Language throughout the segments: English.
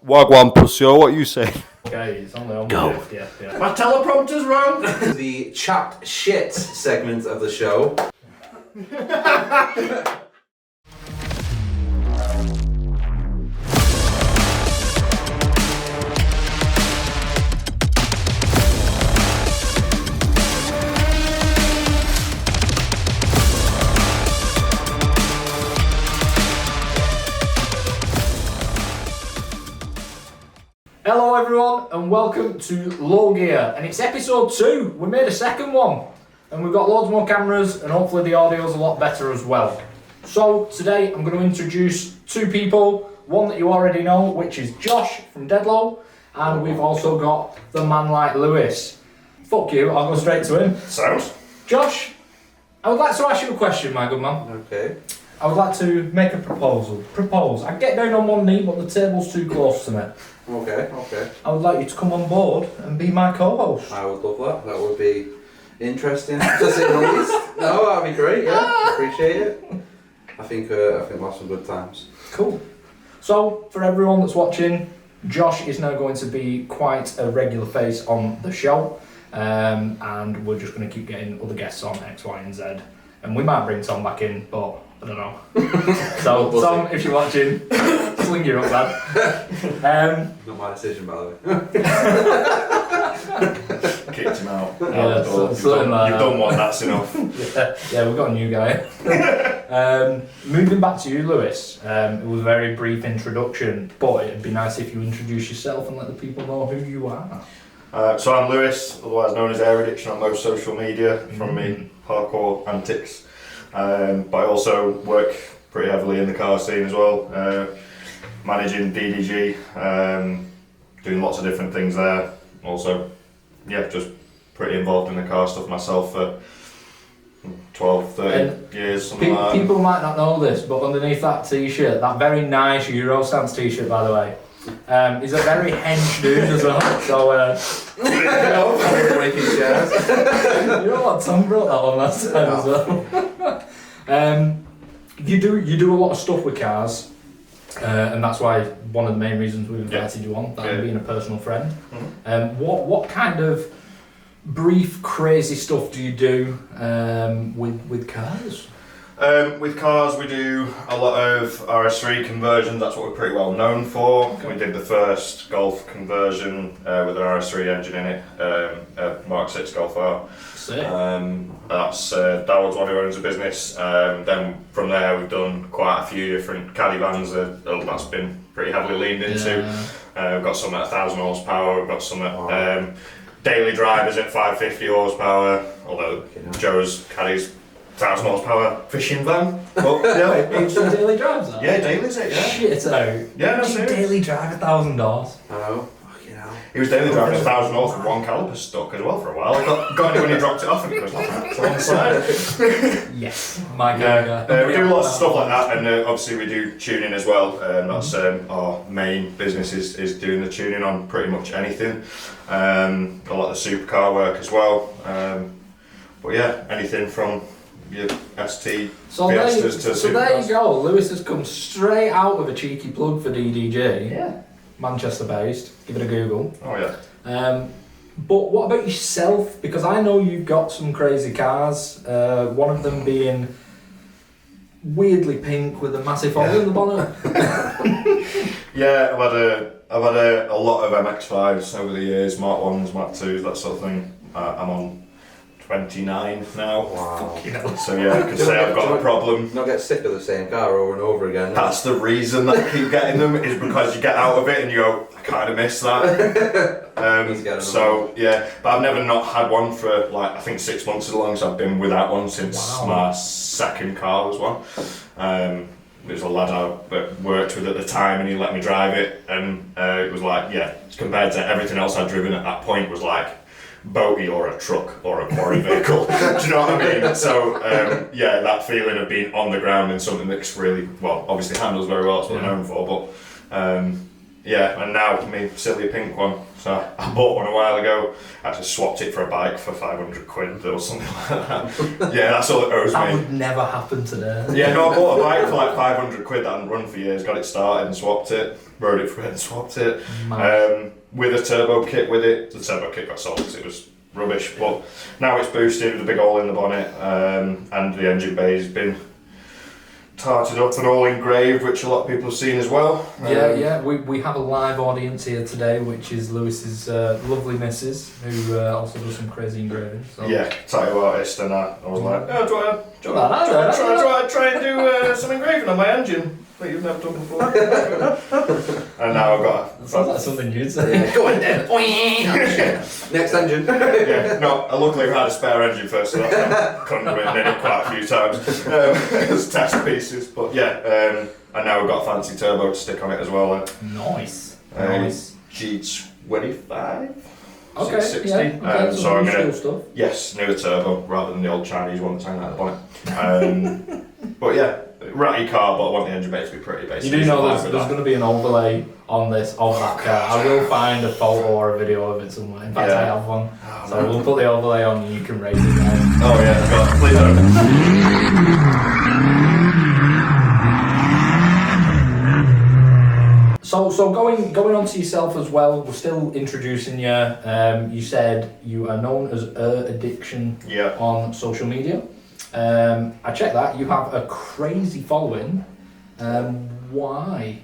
Wagwan Pussyo, what you say? Okay, it's only on Go. Yeah. My teleprompter's wrong! The chapped shit segment of the show. Hello everyone and welcome to LowGear, and it's episode 2. We made a second one and we've got loads more cameras and hopefully the audio's a lot better as well. So today I'm going to introduce two people, one that you already know, which is Josh from Deadlow, and we've also got the man like Lewis. Fuck you, I'll go straight to him. Sounds. Josh, I would like to ask you a question, my good man. Okay. I would like to make a proposal. I get down on one knee, but the table's too close to me. Okay. I would like you to come on board and be my co-host. I would love that. That would be interesting, to say the least. No, that'd be great. Yeah, appreciate it. I think we'll have some good times. Cool. So, for everyone that's watching, Josh is now going to be quite a regular face on the show, and we're just going to keep getting other guests on X, Y, and Z, and we might bring Tom back in, but I don't know. So, We'll Tom, if you're watching, sling your up, lad. Not my decision, by the way. Kicked him out. Yeah, You've done one, that's enough. Yeah, we've got a new guy. Moving back to you, Lewis. It was a very brief introduction, but it'd be nice if you introduce yourself and let the people know who you are. So I'm Lewis, otherwise known as Air Addiction on most social media, from me parkour antics. But I also work pretty heavily in the car scene as well, managing DDG, doing lots of different things there. Also, yeah, just pretty involved in the car stuff myself for 12, 13 years, something like that. People might not know this, but underneath that t-shirt, that very nice Eurostance t-shirt, by the way, is a very hench dude as well. So, Breaking chairs. you know what, Tom brought that one last time as well. You do a lot of stuff with cars, and that's why one of the main reasons we've invited you on, that being a personal friend. What kind of brief crazy stuff do you do with cars? With cars, we do a lot of RS3 conversions. That's what we're pretty well known for. Okay. We did the first Golf conversion with an RS3 engine in it, a Mark 6 Golf R. That's Darwood's one who owns a business. Then from there, we've done quite a few different caddy vans that's been pretty heavily leaned into. We've got some at 1,000 horsepower. We've got some at daily drivers at 550 horsepower. Although Joe's caddy's 1,000 horsepower fishing van. But, yeah. It's the daily drives that? Yeah, daily's it, yeah. Shit out. Yeah, no, serious. Daily drive 1,000 doors. I know. Fucking hell. He was daily driving 1,000 horse with one caliper stuck as well for a while. I got it when he dropped it off and it was like, to one side. Yes, my Yeah, we do lots of stuff like that, and obviously we do tuning as well. That's our main business is doing the tuning on pretty much anything. A lot of supercar work as well. But yeah, anything from your ST Fiestas to so supercars. there you go. Lewis has come straight out of a cheeky plug for DDG. Yeah. Manchester based. Give it a Google. Oh yeah. But what about yourself? Because I know you've got some crazy cars. One of them being weirdly pink with a massive hole in the bonnet. Yeah, I've had a lot of Mx5's over the years, Mark 1s, Mark 2s, that sort of thing. I'm on 29 now. Wow. So yeah, I could say I've got a problem. Not get sick of the same car over and over again. That's the reason that I keep getting them, is because you get out of it and you go, I kind of miss that. So yeah, but I've never not had one for like, I think 6 months as long as I've been without one since my second car was one. There's a lad I worked with at the time and he let me drive it, and it was like, yeah, compared to everything else I'd driven at that point was like boaty or a truck or a quarry vehicle. Do you know what I mean? So yeah, that feeling of being on the ground in something that's really, well, obviously handles very well, it's what I'm known for, but Yeah, and now me silly pink one. So I bought one a while ago. I just swapped it for a bike for 500 quid or something like that. Yeah, that's all it owes That me. would never happen today. Yeah, no, I bought a bike for like 500 quid that I hadn't run for years, got it started and swapped it, rode it for a bit and swapped it. With a turbo kit with it. The turbo kit got sold because it was rubbish, but now it's boosted with a big hole in the bonnet, and the engine bay's been tarted up and all engraved, which a lot of people have seen as well. Yeah, we have a live audience here today, which is Lewis's lovely missus, who also does some crazy engraving. So. Yeah, tattoo artist, and I was like, oh, do you want to try and do some engraving on my engine that you've never done before? And now I've got. That sounds like something you'd say. Yeah. Go on then. Next engine. Yeah, no, I luckily had a spare engine first, so that's conduit in it quite a few times as test pieces. But yeah, and now we've got a fancy turbo to stick on it as well. Nice. G25. Okay, 660. yeah. So I'm gonna stuff. yes, newer turbo rather than the old Chinese one that's hanging out the bonnet. But yeah, ratty car, but I want the engine bay to be pretty basic. You do know there's going to be an overlay on this of that car. I will find a photo or a video of it somewhere. In fact, I have one. So we'll put the overlay on and you can rate it down. Oh yeah, God, please don't. So going on to yourself as well, we're still introducing you. You said you are known as Addiction on social media. I checked that. You have a crazy following. Why?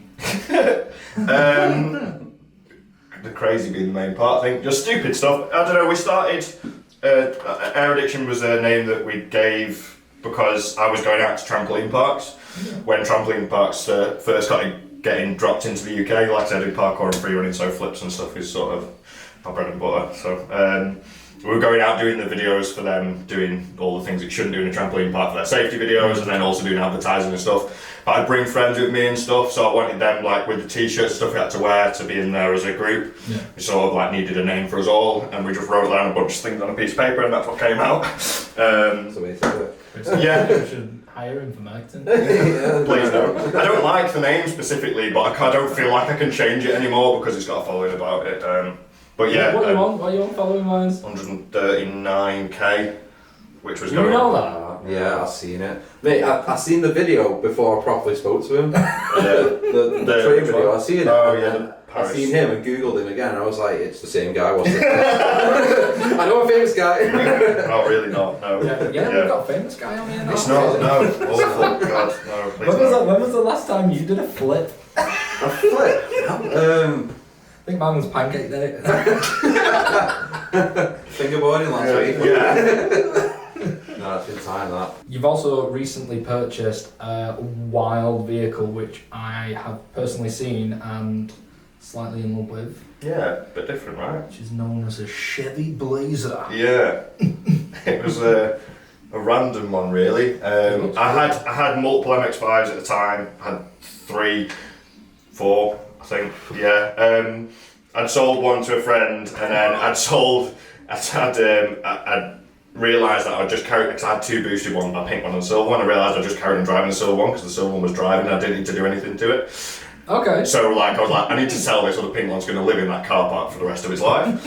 The crazy being the main part, I think. Just stupid stuff. I don't know, we started... Air Addiction was a name that we gave because I was going out to trampoline parks. When trampoline parks first got getting dropped into the UK, like I said, I do parkour and free running, so flips and stuff is sort of my bread and butter. So we were going out doing the videos for them, doing all the things that you shouldn't do in a trampoline park for their safety videos, and then also doing advertising and stuff. But I'd bring friends with me and stuff, so I wanted them, like with the t-shirts and stuff we had to wear, to be in there as a group. Yeah. We sort of like needed a name for us all, and we just wrote down a bunch of things on a piece of paper, and that's what came out. So basically. Yeah. You should hire him for marketing. Please don't. I don't like the name specifically, but I don't feel like I can change it anymore because it's got a following about it. But yeah. What are you on following wise? 139k, which was You going know on. that? Yeah, I've seen it. Mate, I seen the video before I properly spoke to him. the train video, I seen it. Oh yeah, I seen him and googled him again. And I was like, it's the same guy, wasn't it? I know a famous guy. Oh really not? No. Yeah, we've got a famous guy on here now. It's not. No. Awful. God. No. Please When was the last time you did a flip? A flip? I think mine was pancake day. Fingerboarding last week. Yeah. No, it's been time that. You've also recently purchased a wild vehicle which I have personally seen and slightly in love with. Yeah, a bit different, right? Which is known as a Chevy Blazer. Yeah. It was a random one, really. I had multiple Mx5's at the time. I had 3, 4, I think. Yeah. I'd sold one to a friend, and then I'd realised that I'd just carry, because I had 2 boosted ones, my pink one and the silver one. I realised I just carried on driving the silver one because the silver one was driving and I didn't need to do anything to it. Okay. So like I was like, I need to sell this or the pink one's going to live in that car park for the rest of its life.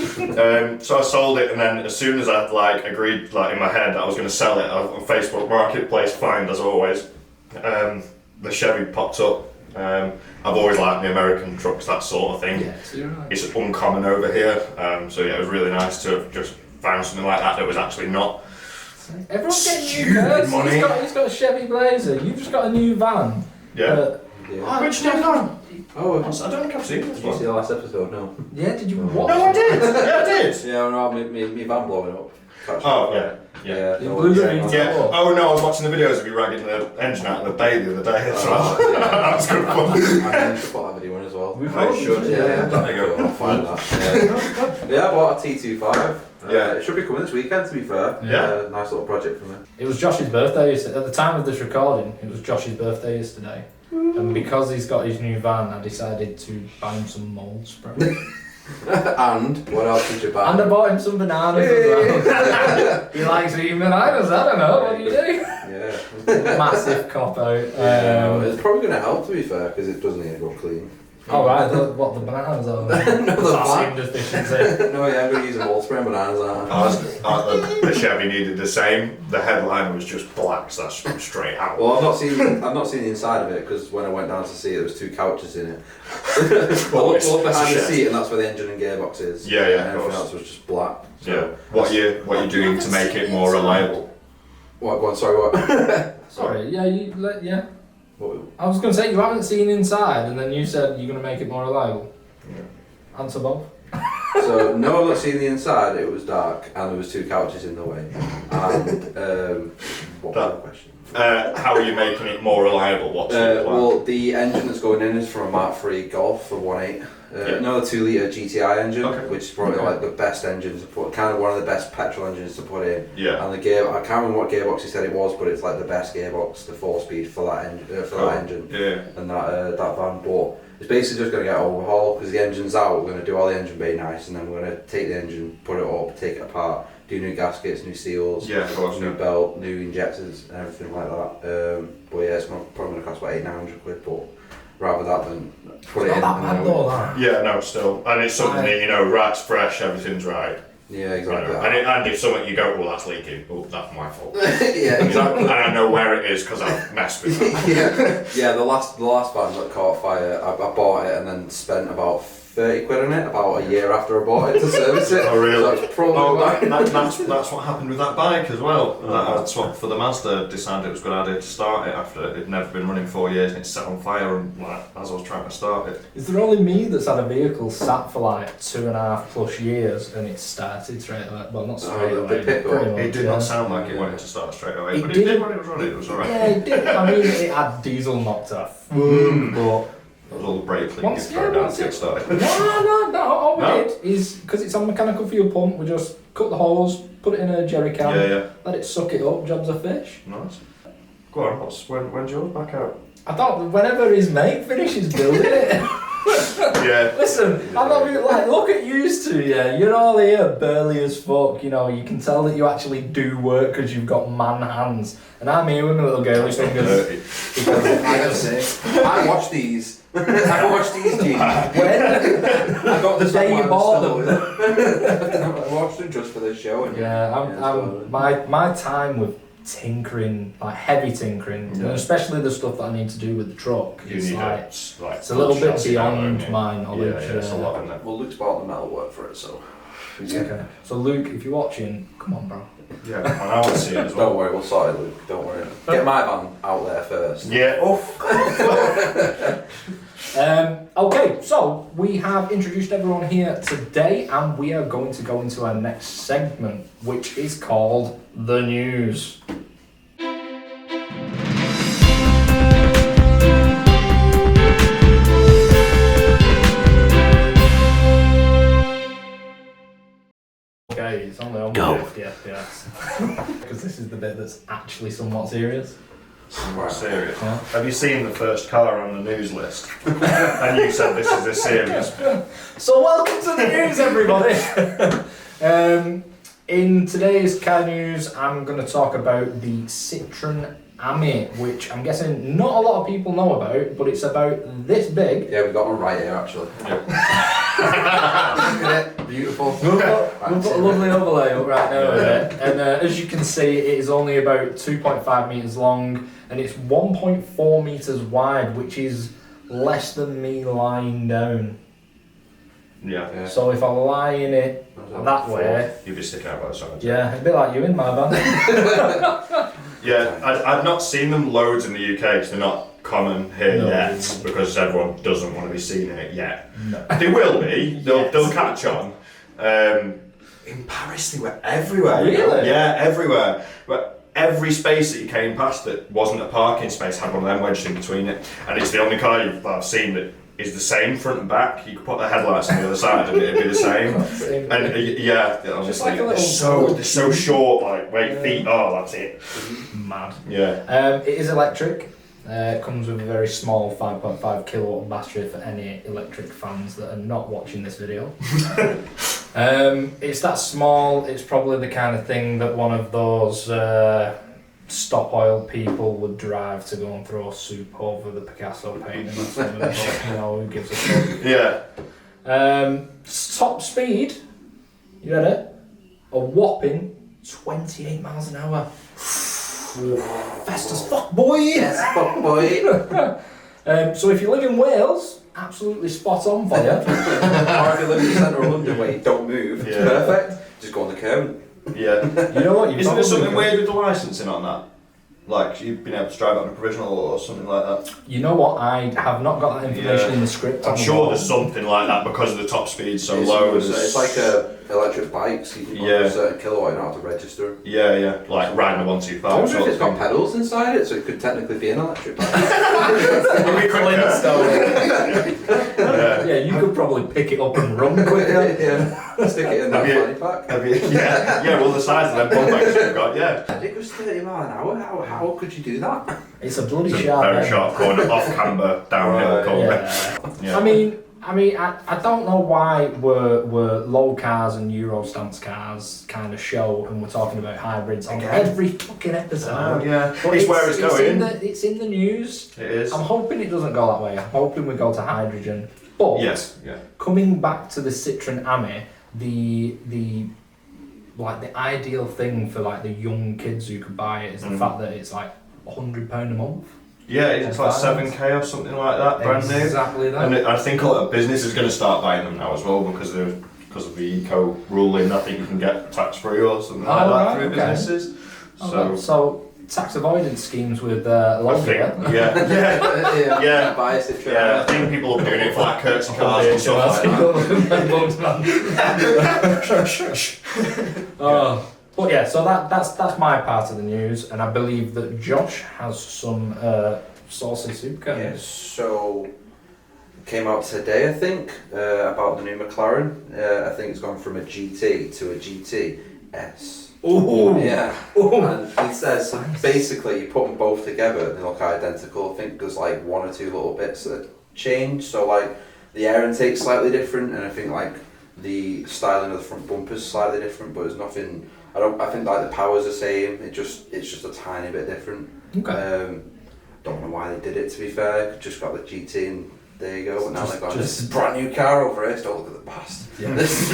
So I sold it, and then as soon as I like agreed like in my head that I was going to sell it on Facebook Marketplace, find as always, the Chevy popped up. I've always liked the American trucks, that sort of thing. Yeah, so you're right. It's uncommon over here, so yeah, it was really nice to have just found something like that was actually not Everyone's getting stupid new cars. money. He's got a Chevy Blazer. You've just got a new van. Yeah. Yeah. Which new van? Oh, I don't think I've seen this did you see one. the last episode? No. Yeah, did you watch? No, I did. Yeah, I did. Yeah, no, me van blowing up. Oh yeah. Yeah. You blew the ring. Yeah. Oh no, I was watching the videos of you ragging the engine out of the bay the other day as well. Yeah. That was good fun. I need to put that video in as well. We should. Yeah. There you go. I'll find that. Yeah, I bought a T25. Yeah. It should be coming this weekend, to be fair. Yeah. Nice little project for me. It was Josh's birthday yesterday. At the time of this recording, it was Josh's birthday yesterday. And because he's got his new van, I decided to buy him some mould spray. And what else did you buy? And I bought him some bananas as well. He likes eating bananas, I don't know, what do you do? Yeah. Massive cop out. Yeah, it's probably going to help, to be fair, because it does need a good clean. Oh right, what the bananas are? No, the Potassium deficiency. No, yeah, I'm going to use a wall spray bananas, aren't I? The Chevy needed the same. The headline was just black, so that's straight out. Well, I've not seen the inside of it because when I went down to see it, there was 2 couches in it. Well, Look behind the shit. seat, and that's where the engine and gearbox is. Yeah, And of everything course. else was just black. So Yeah. What you doing to make it more reliable? What? Go on, sorry, what? Sorry, yeah. What? I was going to say you haven't seen inside, and then you said you're going to make it more reliable. Yeah. Answer both. So no, I've not seen the inside. It was dark, and there was 2 couches in the way. And what was the question? How are you making it more reliable? What's your plan? Well, the engine that's going in is from a Mark III Golf, for 1.8. Another 2-litre GTI engine, which is probably like the best engine to put, kind of one of the best petrol engines to put in. Yeah. And the gear, I can't remember what gearbox he said it was, but it's like the best gearbox, the 4-speed for that engine. Yeah. And that van. But it's basically just going to get overhauled because the engine's out. We're going to do all the engine bay nice, and then we're going to take the engine, put it up, take it apart, do new gaskets, new seals, Yeah, of course. new belt, new injectors, and everything like that. But yeah, it's probably going to cost about 800-900 quid. But rather that than put it in. Not that bad though, that. Yeah, no, still. And it's something that, rat's fresh, everything's right. Yeah, exactly. And if something you go, well, that's leaking, well, that's my fault. Yeah, exactly. And I know where it is because I've messed with it. Yeah. The last van that caught fire, I bought it and then spent about 30 quid on it about a year after I bought it to service it. Oh, really? So that's probably why. That's what happened with that bike as well. That's what, for the Mazda, decided it was a good idea to start it after it'd never been running 4 years and it set on fire and as I was trying to start it. Is there only me that's had a vehicle sat for like 2.5+ years and it started straight away? Well, not straight away. Pretty much, It did not sound like it wanted to start straight away, but it did. did when it was running, it was alright. Yeah, it did. I mean, it had diesel knocked off. But It was all the brake clean you once, throw down to it, get started. no, all we No? did is, because it's on mechanical fuel pump, we just cut the hose, put it in a jerry can, Yeah. let it suck it up, job's a fish. Nice. Go on, when's yours back out? I thought whenever his mate finishes building it. Yeah. Listen, I'm not really, like, look at you two, yeah. You're all here, burly as fuck, you know. You can tell that you actually do work because you've got man hands. And I'm here with my little girly fingers. Because I gotta say, I watched these. I watched these, Gene. when? I got this The day one you while I bought was them. still- I watched them just for this show. And Yeah, my time with tinkering, like heavy tinkering, and especially the stuff that I need to do with the truck, it's a little bit beyond my knowledge. Yeah, it's a lot in there. Well, Luke's bought the metal work for it, so. Okay. So Luke, if you're watching, come on, bro. Yeah, and I want to see it as well. Don't worry, we'll sort it, Luke. Don't worry. Get my van out there first. Yeah, Okay, so we have introduced everyone here today, and we are going to go into our next segment, which is called The News. Okay, it's only on Go. 50 FPS. Because this is the bit that's actually somewhat serious. somewhat serious. Yeah. Have you seen the first car on the news list? And you said this is a serious. So welcome to the news, everybody. In today's car news, I'm going to talk about the Citroen Ami, which I'm guessing not a lot of people know about, but it's about this big. Yeah, we've got one right here actually. Look at it, beautiful. We've got a lovely overlay up right now of it, and as you can see, it is only about 2.5 metres long, and it's 1.4 metres wide, which is less than me lying down. Yeah. So if I lie in it that way, You'd be sticking out by the side. yeah, a bit like you in my van. Yeah, I've not seen them loads in the UK because they're not common here No. yet because everyone doesn't want to be seen in it yet. No. They will be. Yes. They'll catch on. In Paris, they were everywhere. you know? Really? Yeah, everywhere. But every space that you came past that wasn't a parking space had one of them wedged in between it. And it's the only car that I've seen that is the same front and back. You could put the headlights on the other side and it'd be the same. And yeah, Just honestly, like a they're so short. Like where your feet are, that's it. Mad. Yeah. It is electric. It comes with a very small 5.5 kilowatt battery for any electric fans that are not watching this video. It's that small. It's probably the kind of thing that one of those stop oil people would drive to go and throw soup over the Picasso painting or something. But, you know, who gives a fuck? Yeah. Top speed, you ready? A whopping 28 miles an hour. Fast as fuck, boy! Yes, fuck boy. So if you live in Wales, absolutely spot on for you. Or if you live in the centre of London where you don't move, it's Yeah. perfect. Just go on the curb. Yeah. You know what? You've Isn't there probably something got- weird with the licensing on that? Like you've been able to drive on a provisional or something like that? You know what? I have not got that information Yeah. in the script. I'm on the sure wall. there's something like that because of the top speed so It's, low. it's like electric bikes, you can put Yeah. a certain kilowatt and have to register them. Yeah, like riding a I 125. wonder if sort it's of got thing. pedals inside it, so it could technically be an electric bike. It'd be quicker. Yeah. Yeah, you could probably pick it up and run quicker. Yeah, stick it in that Have you- fanny pack. Have you, yeah, well the size of them pump bikes you've got, yeah. It goes 30 mile an hour. How could you do that? It's a bloody It's a sharp. very end. sharp corner, off camber, downhill Right, corner. Yeah. Yeah. I mean, I don't know why we're low cars and Eurostance cars kind of show, and we're talking about hybrids on Again. every fucking episode. Yeah, But it's where it's going. It's in the news. It is. I'm hoping it doesn't go that way. I'm hoping we go to hydrogen. But Yes, yeah. coming back to the Citroen Ami, the like the ideal thing for like the young kids who could buy it is the fact that it's like £100 a month. Yeah, it's like 7k or something like that, brand new. Exactly that. And I think a lot of business is going to start buying them now as well because of the eco ruling. I think you can get tax free or something like Oh, that right, through okay. businesses. So tax avoidance schemes with I LowGear. think, yeah, yeah. Buy a Citroen. Yeah, I think people are doing it for like courtesy cars and stuff like that. But yeah, so that's my part of the news, and I believe that Josh has some saucy supercars. Yeah, so came out today, I think, about the new McLaren. I think it's gone from a GT to a GTS. Ooh. Yeah. Ooh. And it says basically you put them both together, they look identical. I think there's like one or two little bits that change. So like the air intake's slightly different, and I think like the styling of the front bumper's slightly different, but there's nothing. I think like the power's the same. It's just a tiny bit different. Okay. Don't know why they did it, to be fair. Just got the GT and there you go. But now Just- they've got just- this brand new car over here. Don't look at the past. Yeah. This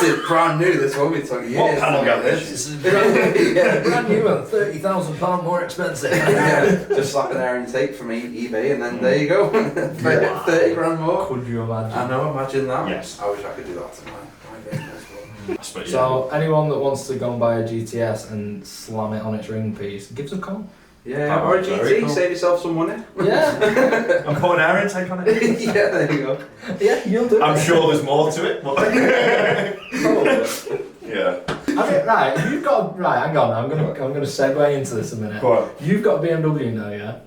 is brand new. This won't be talking years. What panel got this? This is brand new, Yeah. brand new and £30,000 more expensive. Yeah, just slap an air intake from eBay and then there you go. 30 grand more. Could you imagine? I know, imagine that. Yes. I wish I could do that to my vehicle as well. But yeah. So anyone that wants to go and buy a GTS and slam it on its ring piece, give us a call. Yeah, That or a was very GT, cool. save yourself some money. Yeah, I'm putting air intake on it. Yeah, there you go. yeah, you'll do I'm it. sure there's more to it, but Probably. yeah. I mean, right, you've got hang on. I'm gonna segue into this a minute. Go on. You've got a BMW now, yeah.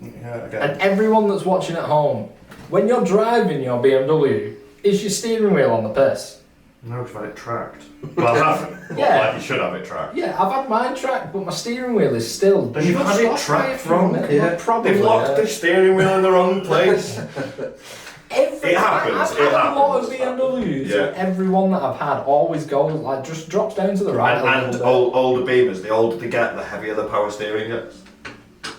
Yeah, okay. And everyone that's watching at home, when you're driving your BMW, is your steering wheel on the piss? No, because I've had it tracked. Well, I haven't. Yeah. Well, like you should have it tracked. Yeah, I've had mine tracked, but my steering wheel is still. Then you've had it just tracked off by a wrong. few minutes. Yeah. Well, probably. They've locked the steering wheel in the wrong place. It happens, I've it had a lot of happens. BMWs. Yeah. And everyone that I've had always goes like just drops down to the right. And older Beamers, the older they get, the heavier the power steering gets.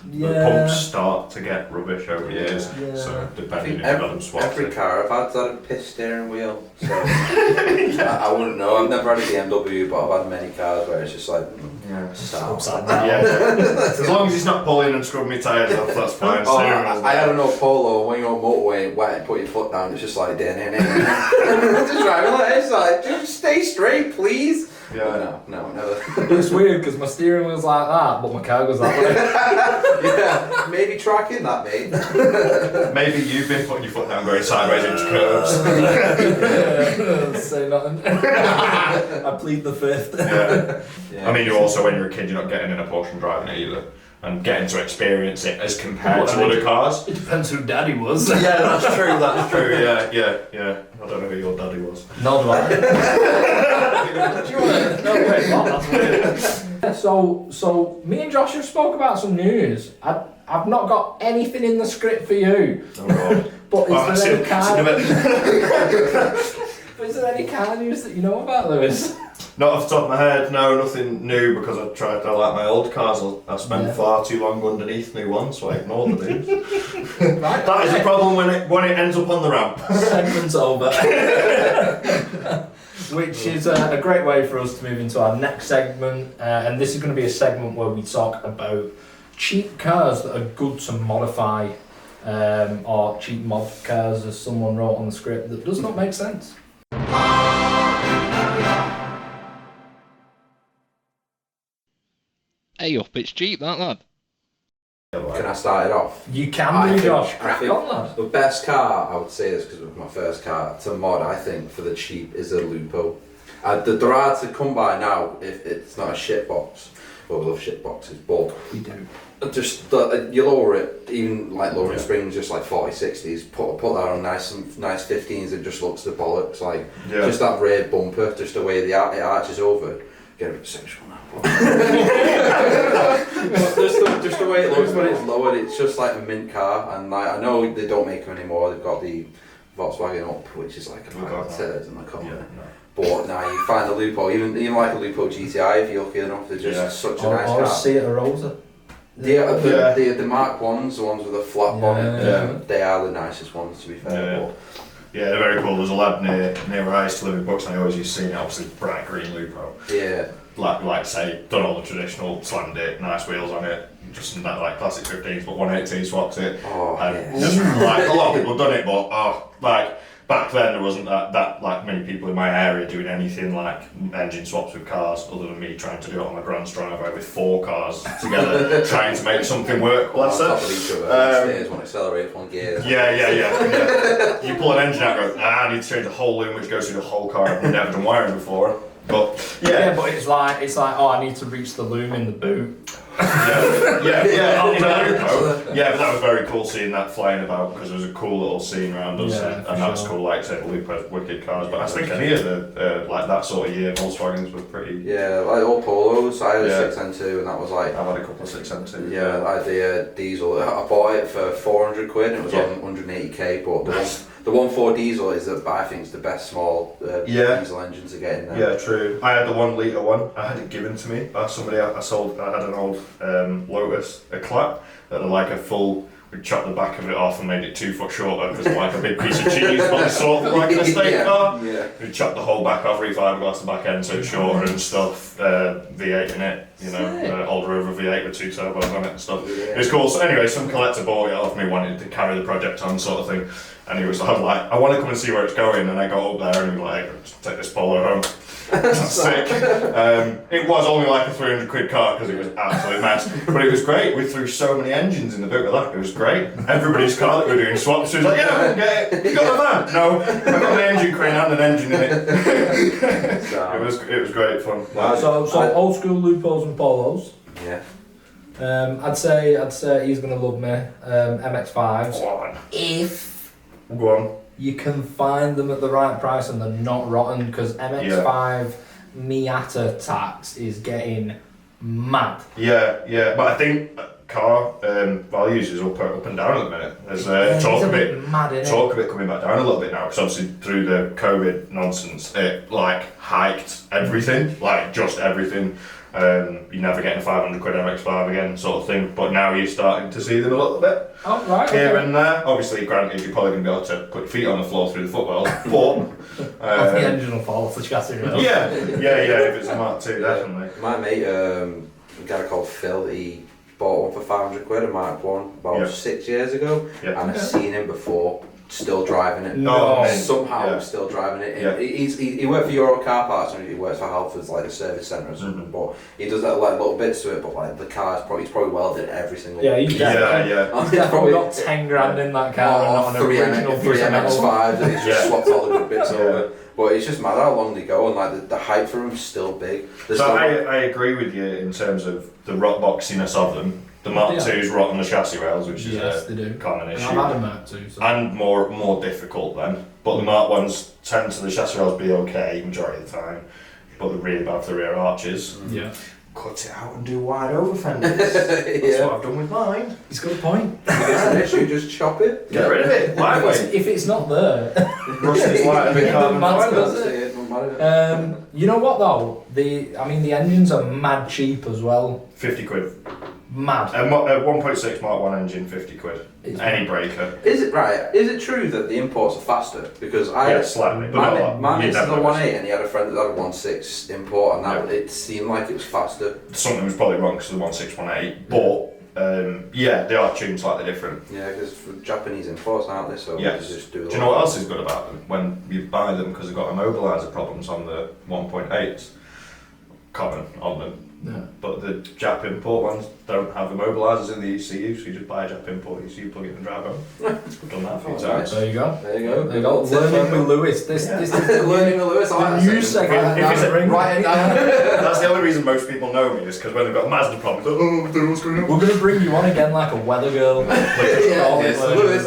The Yeah. pumps start to get rubbish over years. Yeah. So I depending think if you've got them swapped. every car I've had's had a piss steering wheel. So I wouldn't know. I've never had a BMW, but I've had many cars where it's just like, Yeah. stop. Upside down. Yeah. As long as he's not pulling and scrubbing my tyres off, that's fine. Oh, Steering wheel's I had there. an old Polo when you're on motorway, wet and put your foot down, it's just like, just driving like this, like, just stay straight, please. Yeah. No, never. It's weird because my steering wheel's like that, but my car goes that way. Yeah, maybe tracking that, mate. Maybe you've been putting your foot down going sideways into curbs. Say nothing. I plead the fifth. Yeah. I mean, you also, when you're a kid, you're not getting in a Porsche and driving it either. And getting to experience it as compared to other cars. It depends who daddy was. Yeah, that's true, that's true, yeah. I don't know who your daddy was. No, do I? Do you want to? No, wait, what? That's weird. So me and Josh have spoke about some news. I've not got anything in the script for you. Oh, God. But is there any I've seen a bit. But is there any car news that you know about, Lewis? Not off the top of my head, no, nothing new because I tried to like my old cars. I spent far too long underneath new ones, so I ignored the news. Right, That is a problem when it ends up on the ramp. Segment's over. Which is a great way for us to move into our next segment, and this is going to be a segment where we talk about cheap cars that are good to modify, or cheap mod cars, as someone wrote on the script, that does not make sense. Hey up, it's cheap, that lad. Can I start it off? You can do, Josh. Crack on, lad. The best car, I would say this because it was my first car, to mod, I think, for the cheap is a Lupo. They're hard to come by now if it's not a shit box. Well, we love shit boxes, but We do. just you lower it, even like lowering springs, just like 40, 60s, put that on nice 15s, it just looks the bollocks. Like, just that rear bumper, just the way it arches over. Get a bit sexual now. just the way it looks when it's lowered, it's just like a mint car. And like, I know they don't make them anymore. They've got the Volkswagen Up, which is like a turd in the corner. But now you find the Lupo, even like a Lupo GTI, if you're lucky enough, they're just such a nice car. Or see it a Rosa. The Mark 1s, the ones with a flat bonnet, they are the nicest ones, to be fair. Yeah, they're very cool. There's a lad near where I used to live in Bucks, and I always used to see it, obviously bright green Lupo. Yeah. Like say, done all the traditional slammed it, nice wheels on it, just in that like classic 15s, but 180 swapped it. Just, like a lot of people have done it, but like back then there wasn't that like many people in my area doing anything like engine swaps with cars, other than me trying to do it on my grand's driveway with 4 cars together, trying to make something work. On top of each other, stairs, one accelerator, one gear. Yeah. You pull an engine out and go, I need to change the whole loom, which goes through the whole car. I've never done wiring before. But but it's like I need to reach the loom in the boot. Yeah, but that was very cool seeing that flying about because it was a cool little scene around us, and that's cool. Like say, Lupo, wicked cars. But I think any of the like that sort of year Volkswagens were pretty. Yeah, like all Polos. I had a 6N2, and that was like. I've had a couple of 6N2s. Yeah, I had the diesel. I bought it for 400 quid. And it was on 180k, but the 1.4 diesel is I think it's the best small diesel engine to get in there. Yeah, true. I had the 1 litre one. I had it given to me by somebody. I had an old Lotus, a clap that had like a full. We chopped the back of it off and made it 2 foot shorter because like a big piece of cheese, but sort of like an estate car. Yeah. We chopped the whole back off, refiberglassed the back end so it's shorter and stuff. V8 in it, old Rover V8 with 2 turbos on it and stuff. Yeah. It was cool. So anyway, some collector bought it off me, wanted to carry the project on, sort of thing. And he was like, I want to come and see where it's going. And I got up there and he was like, just take this Polo home. Sick. It was only like a 300 quid car because it was absolute mess, but it was great. We threw so many engines in the boot of that. It was great. Everybody's car that we were doing swaps was like, yeah, I can get it. You got the van? No, I got the engine crane and an engine in it. It was great fun. So old school Lupos and Polos. Yeah. I'd say he's gonna love me. Mx5's. Go on. If Go on. you can find them at the right price and they're not rotten, because MX5 Miata tax is getting mad. Yeah, but I think car values is up and down at the minute. There's talk of it coming back down a little bit now, because obviously through the COVID nonsense, it like hiked everything, like just everything. You're never getting a 500 quid MX5 again, sort of thing. But now you're starting to see them a little bit. Oh, right. Here and there. Obviously, granted, you're probably going to be able to put your feet on the floor through the footwell, but the engine will fall off the chassis. Really. Yeah. If it's a Mark II, definitely. My mate, a guy called Phil, he bought one for 500 quid, a Mark 1, about 6 years ago, and I've seen him before. Still driving it. Somehow still driving it. He worked for Euro Car Parts, and he works for Halfords, like the service centre or something. But he does that like little bits to it. But like the car's he's probably welded every single. He's definitely got 10 grand in that car and not an original three Mx5s, and he's just swapped all the good bits over. But it's just mad how long they go, and like the height for them's still big. I agree with you in terms of the rock boxiness of them. The Mark II's rot on the chassis rails, which is a common issue. I've had a Mark II. So. And more difficult then. But the Mark 1s tend to the chassis rails be okay majority of the time. But the rear above the rear arches. Yeah. Cut it out and do wide over fenders. That's what I've done with mine. He's got a point. If it's an issue, just chop it. Get rid of it. Lightweight. If it's not there. Rusty's light and big carbon fibre. It doesn't You know what though? The engines are mad cheap as well. 50 quid. Mad. A 1.6 Mark 1 engine, 50 quid. Any breaker. Is it true that the imports are faster? Because Slightly, but not a lot. My mate's You'd had a never 1.8 and he had a friend that had a 1.6 import, and that it seemed like it was faster. Something was probably wrong because of the 1.6, 1.8, but they are tuned slightly different. Yeah, because for Japanese imports, aren't they? So Yes. just Do you know what else is good about them? When you buy them, because they've got immobiliser problems on the 1.8s, common on them. Yeah. But the Jap import ones don't have immobilisers in the ECU, so you just buy a Jap import ECU, plug it in and drive home. I've done that a few times. There you go. There you go. There you go. Learning with Lewis. This is Learning with Lewis. the new segment. Write it down. That's the only reason most people know me, is because when they've got Mazda problems, they're like, oh, I don't know what's going on. We're going to bring you on again like a weather girl. Lewis.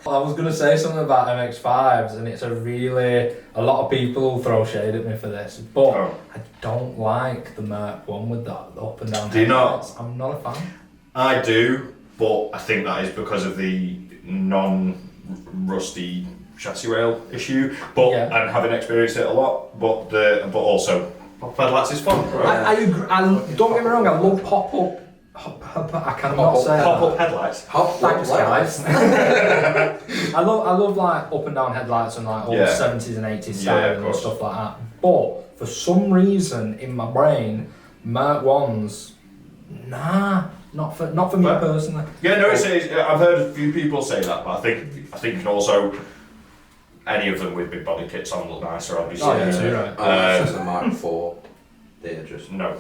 I was going to say something about Mx5's, and it's a lot of people throw shade at me for this, but I don't like the Merc one with that up and down. Do you not? headlights. I'm not a fan. I do, but I think that is because of the non-rusty chassis rail issue. But and having experienced it a lot, but also pop headlights is fun. I agree. Don't get me wrong. I love pop-up. I cannot say pop-up headlights. Thanks, guys. I love like up and down headlights and like old 70s and 80s style and stuff like that. But for some reason in my brain, Merc ones, not for me personally. Yeah, no, I've heard a few people say that, but I think also any of them with big body kits on look nicer, obviously. Oh, yeah, too, right. It's just a Mark 4. They're just don't.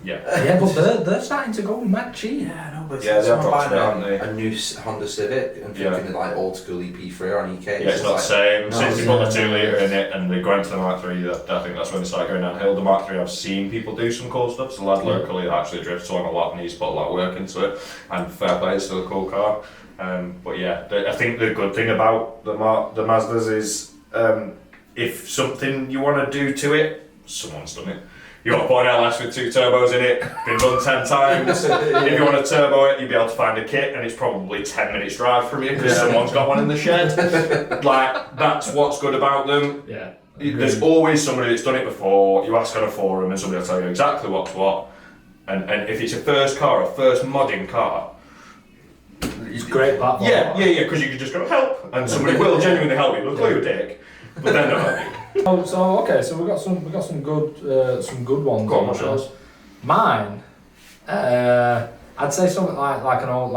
Yeah. Yeah, but they're starting to go mad cheap. Yeah, no, but they're dropped buying aren't they? a new Honda Civic and thinking like old school EP3 on EK. Yeah, it's not the same. Since they put the 2 litre in it and they go into the Mark 3, I think that's when they start going downhill. The Mark 3, I've seen people do some cool stuff. So the lad locally that actually drifts on a lot and he's put a lot of work into it. And fair play, it's still a cool car. But yeah, I think the good thing about the Mazdas is if something you want to do to it, someone's done it. You got a point LS with 2 turbos in it, been done 10 times. If you want to turbo it, you'll be able to find a kit and it's probably 10 minutes drive from you because someone's got one in the shed. Like, that's what's good about them. Yeah. There's always somebody that's done it before. You ask on a forum and somebody will tell you exactly what's what. And if it's your first car, a first modding car, it's a great platform. Yeah, because you can just go help and somebody will genuinely help you. They'll call you a dick, but then they'll help you. So we've got some good ones. Go on, what's yours? Mine, I'd say something like an old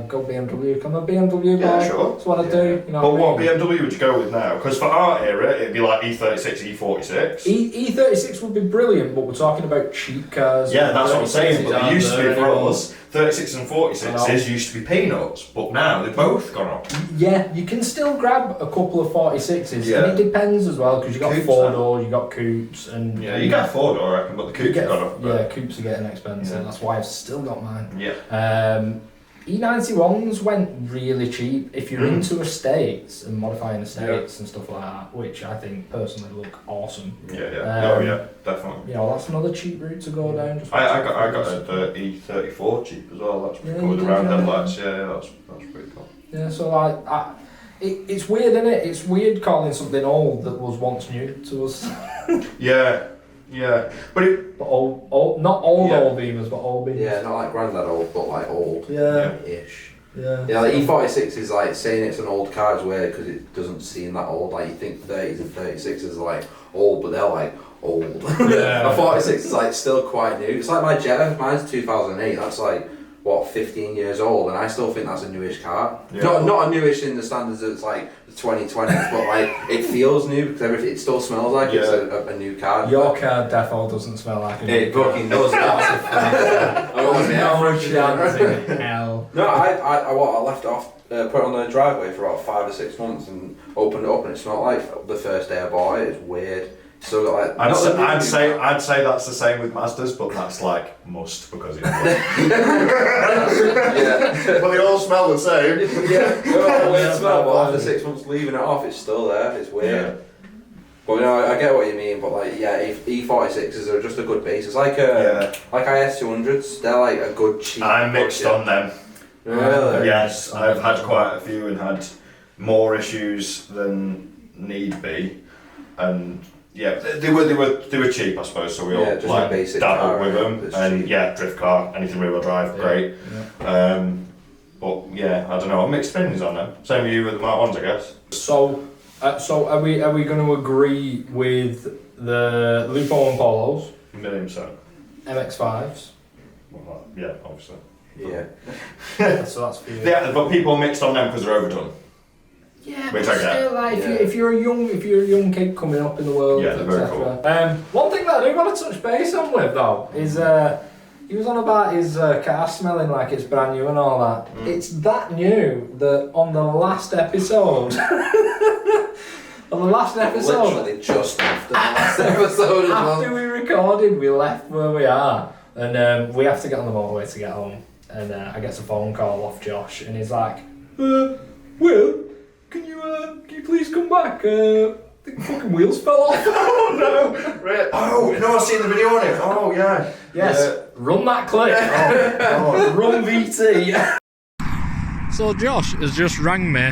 go BMW. I'm a BMW boy. Yeah, sure. That's what I do. You know But what I mean? what BMW would you go with now? Because for our era, it'd be like E36, E46. E36 would be brilliant, but we're talking about cheap cars. Yeah, that's what I'm saying. But they used to be for anymore. us. 36 and 46s used to be peanuts, but now they've both gone up. Yeah, you can still grab a couple of 46s, Yeah. and it depends as well because you got Coupes, 4-door, you got coupes, and Yeah, you get a 4-door, I reckon, but the coupes have gone up. Yeah, coupes are getting expensive. Yeah. That's why I've still got mine. Yeah. E91s went really cheap if you're into estates and modifying estates and stuff like that, which I think personally look awesome. Yeah, definitely. You know, that's another cheap route to go down. Just I got a E34 cheap as well. That's pretty Yeah, cool with you the round did, headlights. Yeah, that's pretty cool. Yeah, so it's weird, isn't it? It's weird calling something old that was once new to us. Yeah, but But old, not old Yeah. old Beamers, but old Beamers. Yeah, not like granddad old, but like old. Yeah. Ish. Yeah. Yeah, like E46 is like saying it's an old car is weird because it doesn't seem that old. Like you think 30s and 36s are like old, but they're like old. Yeah. A 46 is like still quite new. It's like my Jetta, mine's 2008. That's like what 15 years old, and I still think that's a newish car. Yeah. Not a newish in the standards of it's like the 2020s, but like it feels new because it still smells like it's a new car. Your car defo doesn't smell like a new It fucking does. No chance in hell. No, I left it off, put it on the driveway for about 5 or 6 months and opened it up and it smelled like the first day I bought it. It's weird. Still got like. I'd say that's the same with Mazdas, but that's like must because it's. Yeah. But they all smell the same. Yeah. No, weird smell, but after 6 months leaving it off, it's still there. It's weird. Yeah. But you know, I get what you mean. But like, yeah, E46s are just a good base. It's like like IS200s. They're like a good cheap. I'm mixed on them. Really? Yes, I've had quite a few and had more issues than need be, and yeah, they were cheap, I suppose. So we all just like a basic dabbled car, with them, and cheap. yeah, drift car, anything rear-wheel drive, great. Yeah. But yeah, I don't know. Mixed opinions on them. Same with you with the Mark Ones, I guess. So are we going to agree with the Lupo and Polos, 1,000,000%. Mx5's? Well, yeah, obviously. Yeah. So that's for you. Yeah, but people mixed on them because they're overdone. Yeah, Which but I get. still, like, if you're a young kid coming up in the world, Yeah, they're very etc. One thing that I do want to touch base on with though is he was on about his car smelling like it's brand new and all that. It's that new that on the last episode, Literally just after the last episode as well. after we recorded, we left where we are, and we have to get on the motorway to get home. And I get a phone call off Josh, and he's like, "Will, can you please come back? The fucking wheels fell off." Oh no! Right. Oh no! I've seen the video on it. Oh yeah. Yes. Run that clip. Run VT. So Josh has just rang me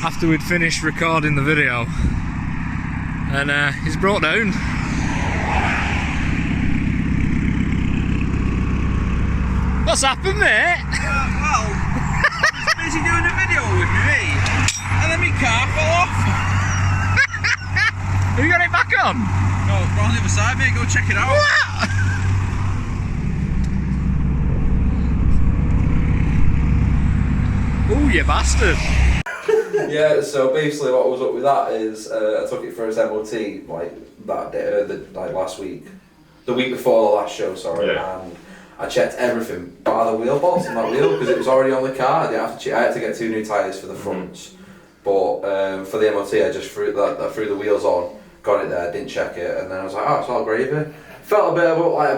after we'd finished recording the video, and he's brought down. What's happened, mate? Well, I was busy doing a video with me, and then my car fell off. Have you got it back on? No, we're on the other side, mate. Go check it out. What? Oh, you bastard. Yeah, so basically what was up with that is I took it for its MOT like that day, like last week, the week before the last show, sorry, and I checked everything bar the wheel bolts on that wheel because it was already on the car. I didn't have to I had to get 2 new tyres for the fronts, but for the MOT I just threw the wheels on, got it there, didn't check it, and then I was like, oh, it's all gravy. Felt a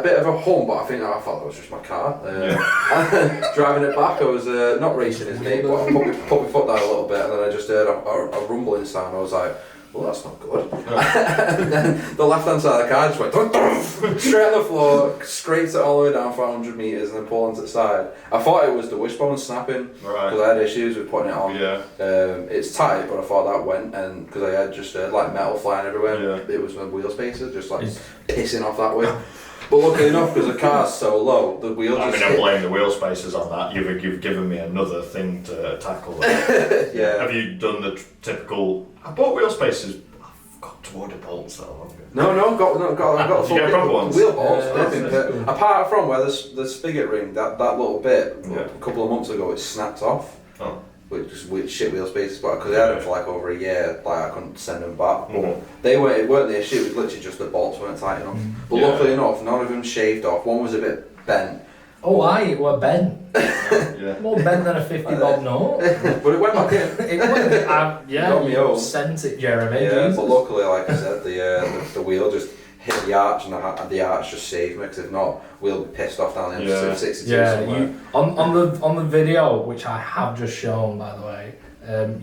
bit of a hum, but I thought that was just my car. Driving it back, I was not racing as me, but I put my foot down a little bit, and then I just heard a rumbling sound. I was like, well, that's not good. And then the left hand side of the car just went straight on the floor, scraped it all the way down 500 metres, and then pulled onto the side. I thought it was the wishbone snapping because I had issues with putting it on. It's tight, but I thought that went, and because I had just like metal flying everywhere, it was my wheel spacer just like pissing off that way. But luckily enough, because the car's so low, the wheel just I blame the wheel spacers on that. You've given me another thing to tackle. Yeah. Have you done the typical? I bought wheel spacers. I've got to order bolts that are longer. No, got the Did you get proper ones? wheel bolts. Cool. Apart from where the spigot ring, that little bit, a couple of months ago, it snapped off. Oh. Which shit wheel spaces, but because I had them for like over a year, like I couldn't send them back. But it weren't the issue. It was literally just the bolts weren't tight enough. But luckily enough, none of them shaved off. One was a bit bent. Oh, aye, it were bent. More bent than a 50 bob note. But it went back in. It went. Got me home. Sent it, Jeremy. Yeah, Jesus. but luckily, like I said, the wheel just hit the arch, and the arch just saved me. Because if not, we'll be pissed off down the M62 somewhere. On the video, which I have just shown, by the way,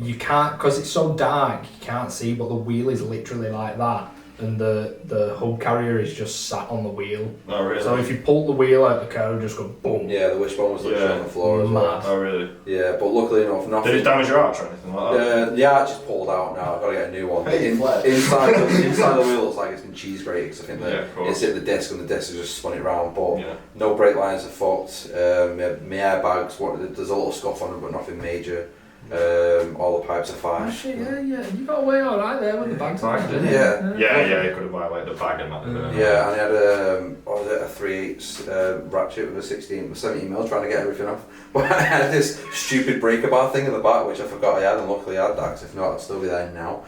you can't, because it's so dark, you can't see, but the wheel is literally like that, and the hub carrier is just sat on the wheel. Oh really? So if you pull the wheel out, the car will just go boom. Yeah, the wishbone was literally on the floor as well. Oh really? Yeah, but luckily enough, nothing. Did it damage your arch or anything like that? The arch is pulled out now. I've got to get a new one. Inside the wheel, it's like it's been cheese grated because I think it's hit the disc and the disc has just spun it round. But no brake lines are fucked. My airbags, there's a little scuff on them, but nothing major. All the pipes are fine. Actually, yeah, you got away alright there with the bags on, didn't you? Yeah, you could have violated the bag and that. Yeah, and I had a 3/8 ratchet with a 17mm trying to get everything off. But I had this stupid breaker bar thing in the back which I forgot I had, and luckily I had that, because if not I'd still be there now.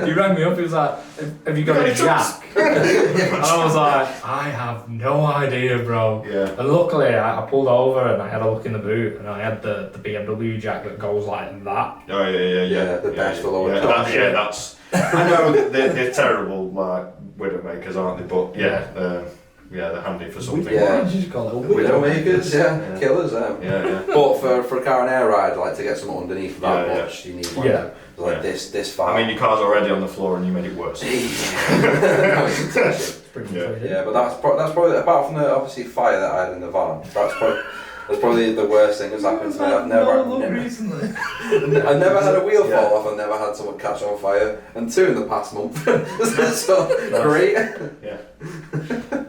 He rang me up, he was like, have you got a jack? And I was like, I have no idea, bro. Yeah. And luckily I pulled over and I had a look in the boot, and I had the BMW jack that goes like that. Oh yeah. The best for lower that's. I know they're terrible, like widowmakers, aren't they? But they're handy for something. Why did you just call it? Widowmakers, killers. Yeah. But for a car and air ride, like to get something underneath that much, you need one. This far. I mean, your car's already on the floor and you made it worse. Yeah, but that's probably, apart from the obviously fire that I had in the van, That's probably the worst thing that's happened to me. I've never had a wheel fall off. I've never had someone catch on fire, and 2 in the past month. So great. Yeah.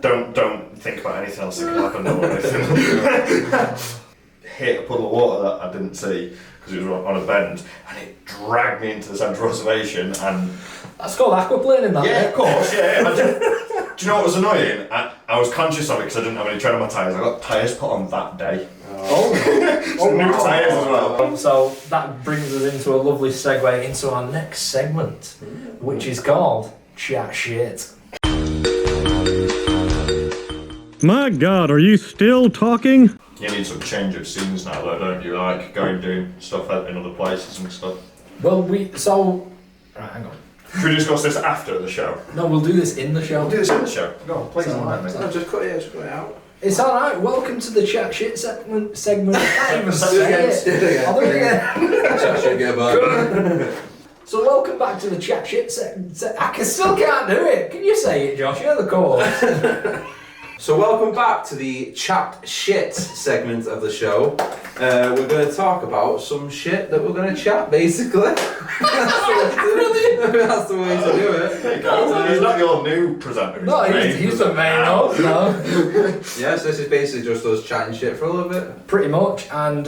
Don't think about anything else that can happen. No hit a puddle of water that I didn't see because it was on a bend, and it dragged me into the central reservation. And That's called aquaplaning, that. yeah, of course, yeah. Do you know what was annoying? I was conscious of it because I didn't have any tread on my tyres. I got tyres put on that day. New tyres as well. So that brings us into a lovely segue into our next segment, which is called Chat Shit. My God, are you still talking? You need some change of scenes now, though, don't you? Like going doing stuff in other places and stuff. Well, right, hang on. Should we discuss this after the show? No, we'll do this in the show. We'll do this in the show. Go on, please. No, just cut it out. It's alright, welcome to the Chat Shit segment. I can't even say it. I'll do it again. Chat shit, get back. So welcome back to the Chat Shit still can't do it. Can you say it, Josh? You're the co-host. So welcome back to the Chat Shit segment of the show. We're going to talk about some shit that we're going to chat, basically. That's the way to do it. There you go. He's not your new presenter. No, he's the main host now. Yes, this is basically just us chatting shit for a little bit. Pretty much, and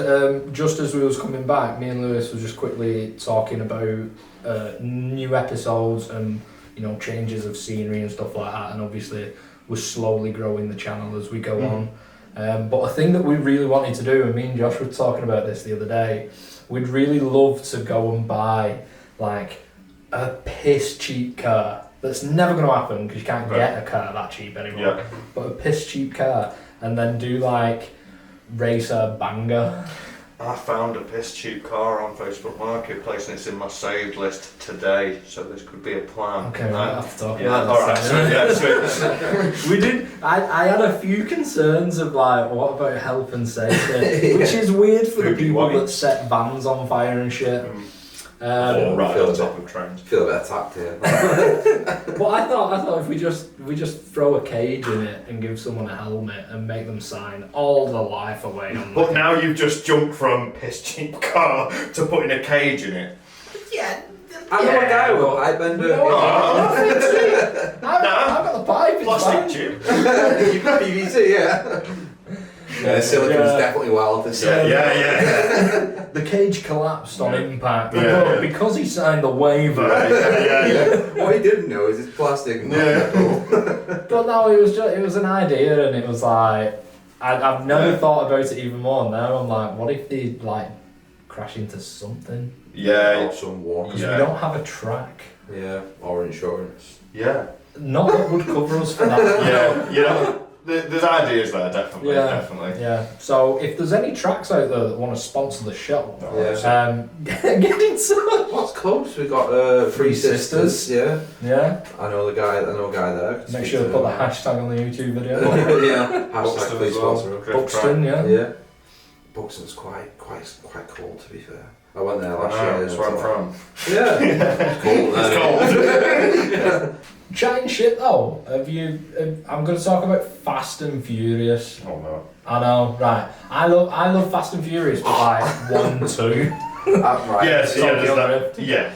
just as we was coming back, me and Lewis were just quickly talking about new episodes and, you know, changes of scenery and stuff like that, and obviously we're slowly growing the channel as we go on. But a thing that we really wanted to do, and me and Josh were talking about this the other day, we'd really love to go and buy like a piss cheap car. That's never going to happen because you can't get a car that cheap anymore. Yeah. But a piss cheap car, and then do like racer banger. I found a piss cheap car on Facebook Marketplace and it's in my saved list today, so this could be a plan. Okay, we'll have to talk yeah, about alright, sweet. We did. I had a few concerns of like, what about health and safety, which is weird for the people that set vans on fire and shit. Or right on top of trains. Feel a bit attacked here. But I thought if we just throw a cage in it and give someone a helmet and make them sign all the life away on. But now you've just jumped from piss cheap car to putting a cage in it. Yeah. I know a guy with a pipe bender. I've got the pipe. Plastic tube. You've got PVC, yeah. Yeah, silicon's definitely wild this year. Yeah. The cage collapsed on impact because he signed the waiver. What he didn't know is it's plastic. But no, it was an idea, and it was like I've never thought about it even more. Now I'm like, what if they like crash into something? Or some walk. Because we don't have a track. Yeah, or insurance. Yeah. Not that would cover us for that. Yeah. There's ideas there, definitely. Yeah. So if there's any tracks out there that want to sponsor the show, get in touch. What's close? We got Three Sisters. Yeah. I know a guy there. Make sure to put the hashtag on the YouTube video. Hashtag please sponsor. Buxton, yeah. Buxton's quite cool, to be fair. I went there last year. That's where I'm from. Yeah. It's cool. It's cold. Chatting shit though, I'm going to talk about Fast and Furious. Oh no. I know, right. I love Fast and Furious, but like 1, 2. Right. Yes,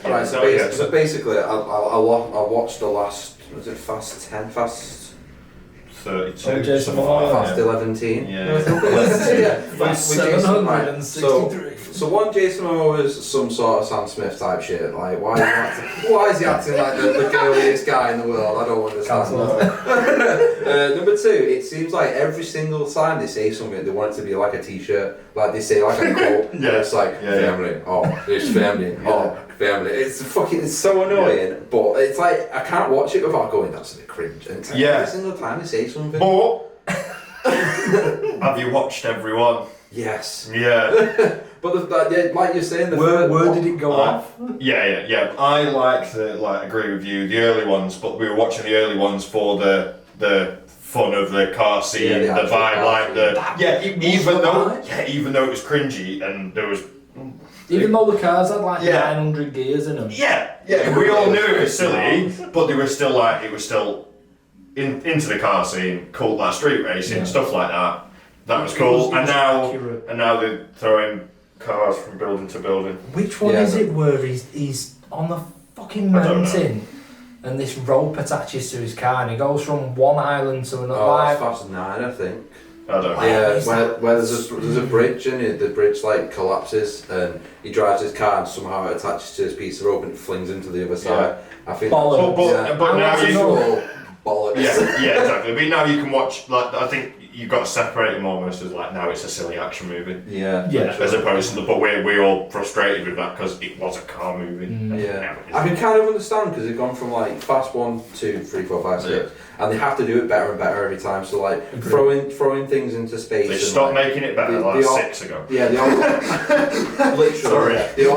Right, so basically, I watched the last, was it Fast 10? Fast 32. Jason Fast 11. Yeah. 763. So one Jason Momoa is some sort of Sam Smith type shit. Like, why is he acting like the girliest guy in the world? I don't understand. Number 2, it seems like every single time they say something, they want it to be like a t-shirt. Like they say like a quote. It's like family. Oh, it's family. Oh, family. It's so annoying. But it's like I can't watch it without going, that's a bit cringe. And it's like every single time they say something. But have you watched everyone? Yes. Yeah. But like you're saying, where did it go off? Yeah. I agree with you. The early ones, but we were watching the early ones for the fun of the car scene, the vibe, even though it was cringy and there was. Even though the cars had like 900 gears in them. Yeah. We all knew it was silly, but they were still like it was still into the car scene, cool, like street racing stuff like that. That was It cool. was And now accurate. they're throwing cars from building to building. Which one Yeah, is it where he's on the fucking I don't mountain and this rope attaches to his car and he goes from one island to another? Oh, like, it's Fast 9, I think. I don't know. Yeah, is where there's a bridge and the bridge like collapses and he drives his car and somehow it attaches to his piece of rope and flings him to the other side. I think Bollocks. But now I you know. bollocks. yeah, exactly. But now you can watch. Like, I think you've got to separate them almost as like now it's a silly action movie. Yeah. Yeah. As opposed to, but we're all frustrated with that because it was a car movie. Yeah, I can kind of understand because they've gone from like fast 1, 2, 3, 4, 5, 6, and they have to do it better and better every time. So like throwing things into space. They and, stopped like, making it better the like au- 6 ago. Yeah, literally. Sorry. The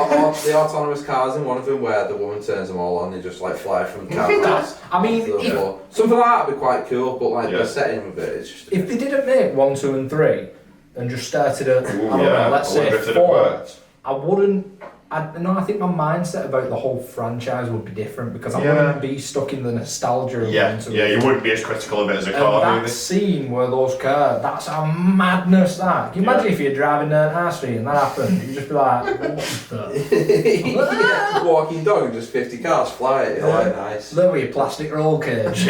autonomous cars in one of them where the woman turns them all on, they just like fly from the car. I mean, to the if- floor. Something like that would be quite cool, but like Yeah. the setting of it, it's just. if they didn't make 1, 2 and 3 and just started at, I don't know, let's I wonder say if it'd have 4, worked. I wouldn't. I think my mindset about the whole franchise would be different because I Yeah. wouldn't be stuck in the nostalgia of Yeah, 1, 2, yeah, and you 3. wouldn't be as critical of it as a And car that movie. scene where those cars, that's a madness that. Can you imagine if you're driving down High Street and that happened? You'd just be like, what the? Yeah, walking dog and just 50 cars fly it. You're like, nice. There with your plastic roll cage.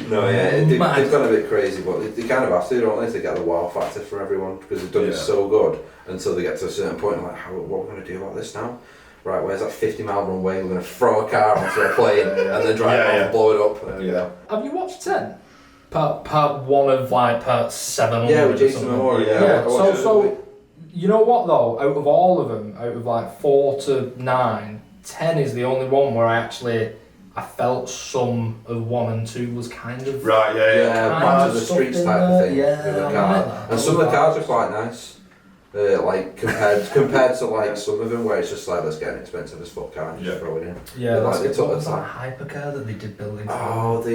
No, yeah, Mad. they've gone a bit crazy, but they kind of have to, don't they, to get the wow factor for everyone because they've done it Yeah. so good until they get to a certain point and like, what are we going to do about this now? Right, where's that 50-mile runway? We're going to throw a car onto a plane and then drive it off and blow it up. There we go. Have you watched 10? Part 1 of like part 700 Yeah, with or Jason something. Momoa, yeah. Yeah, I watched it. so you know what though? Out of all of them, out of like 4 to 9, 10 is the only one where I felt some of 1 and 2 was kind of Right, yeah. Yeah, Kind back of to the streets something type of there, thing yeah, with the I car. like that. And some of the cars are quite nice. Like compared to like some of them where it's just like let's get an expensive as fuck car and just throw it in. Yeah, But, that's like, they it. took What the was that time. hypercar that they did building? Oh, the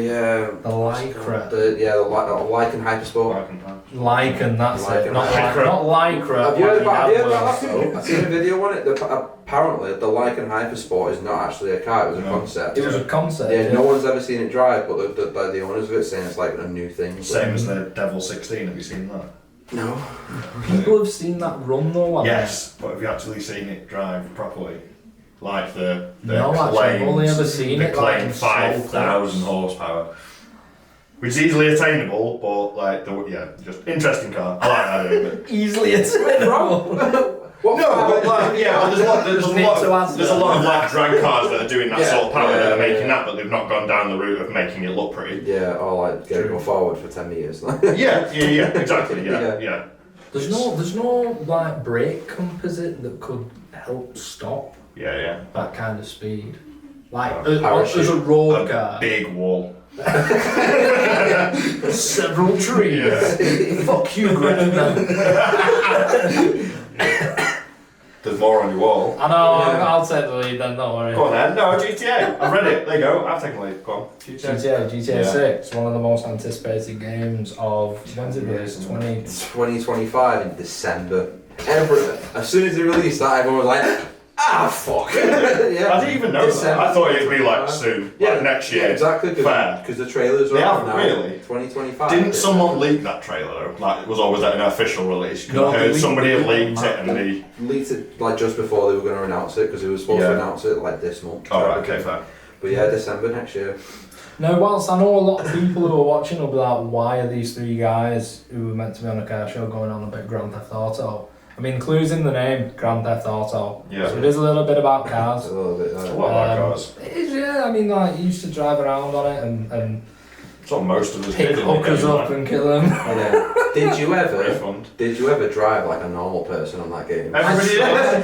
Lycra. the Lycan Hypersport. Lycan, that's it. Lycan. Not Lycra. not Lycra. Have you heard like the about ad that? was. I've seen a video on it. Apparently, the Lycan Hypersport is not actually a car; it was a concept. It was a concept. Yeah, no one's ever seen it drive, but the owners of it saying it's like a new thing. Same as the Devil 16, have you seen that? No. People have seen that run though. haven't Yes, but have you actually seen it drive properly? Like the No, actually, I've only ever seen the it, like, claimed in 5,000 slow horsepower, which is easily attainable, but like just interesting car. I like that bit. they? Easily attainable. What? No, but like, there's a lot of like drag cars that are doing that Yeah, sort of power that are yeah, making yeah. that, but they've not gone down the route of making it look pretty. Yeah, or like go forward for 10 metres. Yeah, exactly. Yeah. There's no like brake composite that could help stop Yeah. that kind of speed. Like Parachute. as a road car, Big wall. several trees. Fuck you, Greta. There's more on your wall. I know. I'll take the lead then. Don't worry. Go on then. No, GTA. I've read it. There you go. I've taken the lead. Go on. GTA Yeah. 6, one of the most anticipated games of when's it released? 2025 in December. As soon as they released that, everyone was like, fuck. Yeah. I didn't even know that. December I thought it'd be like soon. Like next year. Yeah, exactly. Fair. Because the trailers are They out have, now. really? 2025. Didn't someone leak that trailer though? Like, was always that an official release? 'Cause No, I heard they somebody had leaked leaked it and they. leaked it like just before they were going to announce it because they were supposed to announce it like this month. Oh, right, okay, fair. But yeah, December next year. No, whilst I know a lot of people who are watching will be like, why are these three guys who were meant to be on a car show going on about Grand Theft Auto? I mean, clues in the name, Grand Theft Auto. Yeah. So it is a little bit about cars. A little bit. A lot of cars. It is, yeah. I mean, like, you used to drive around on it and That's what most of us pick did. in the hookers game, up like. and kill them. Yeah. Did you Refund. ever drive like a normal person on that game? Everybody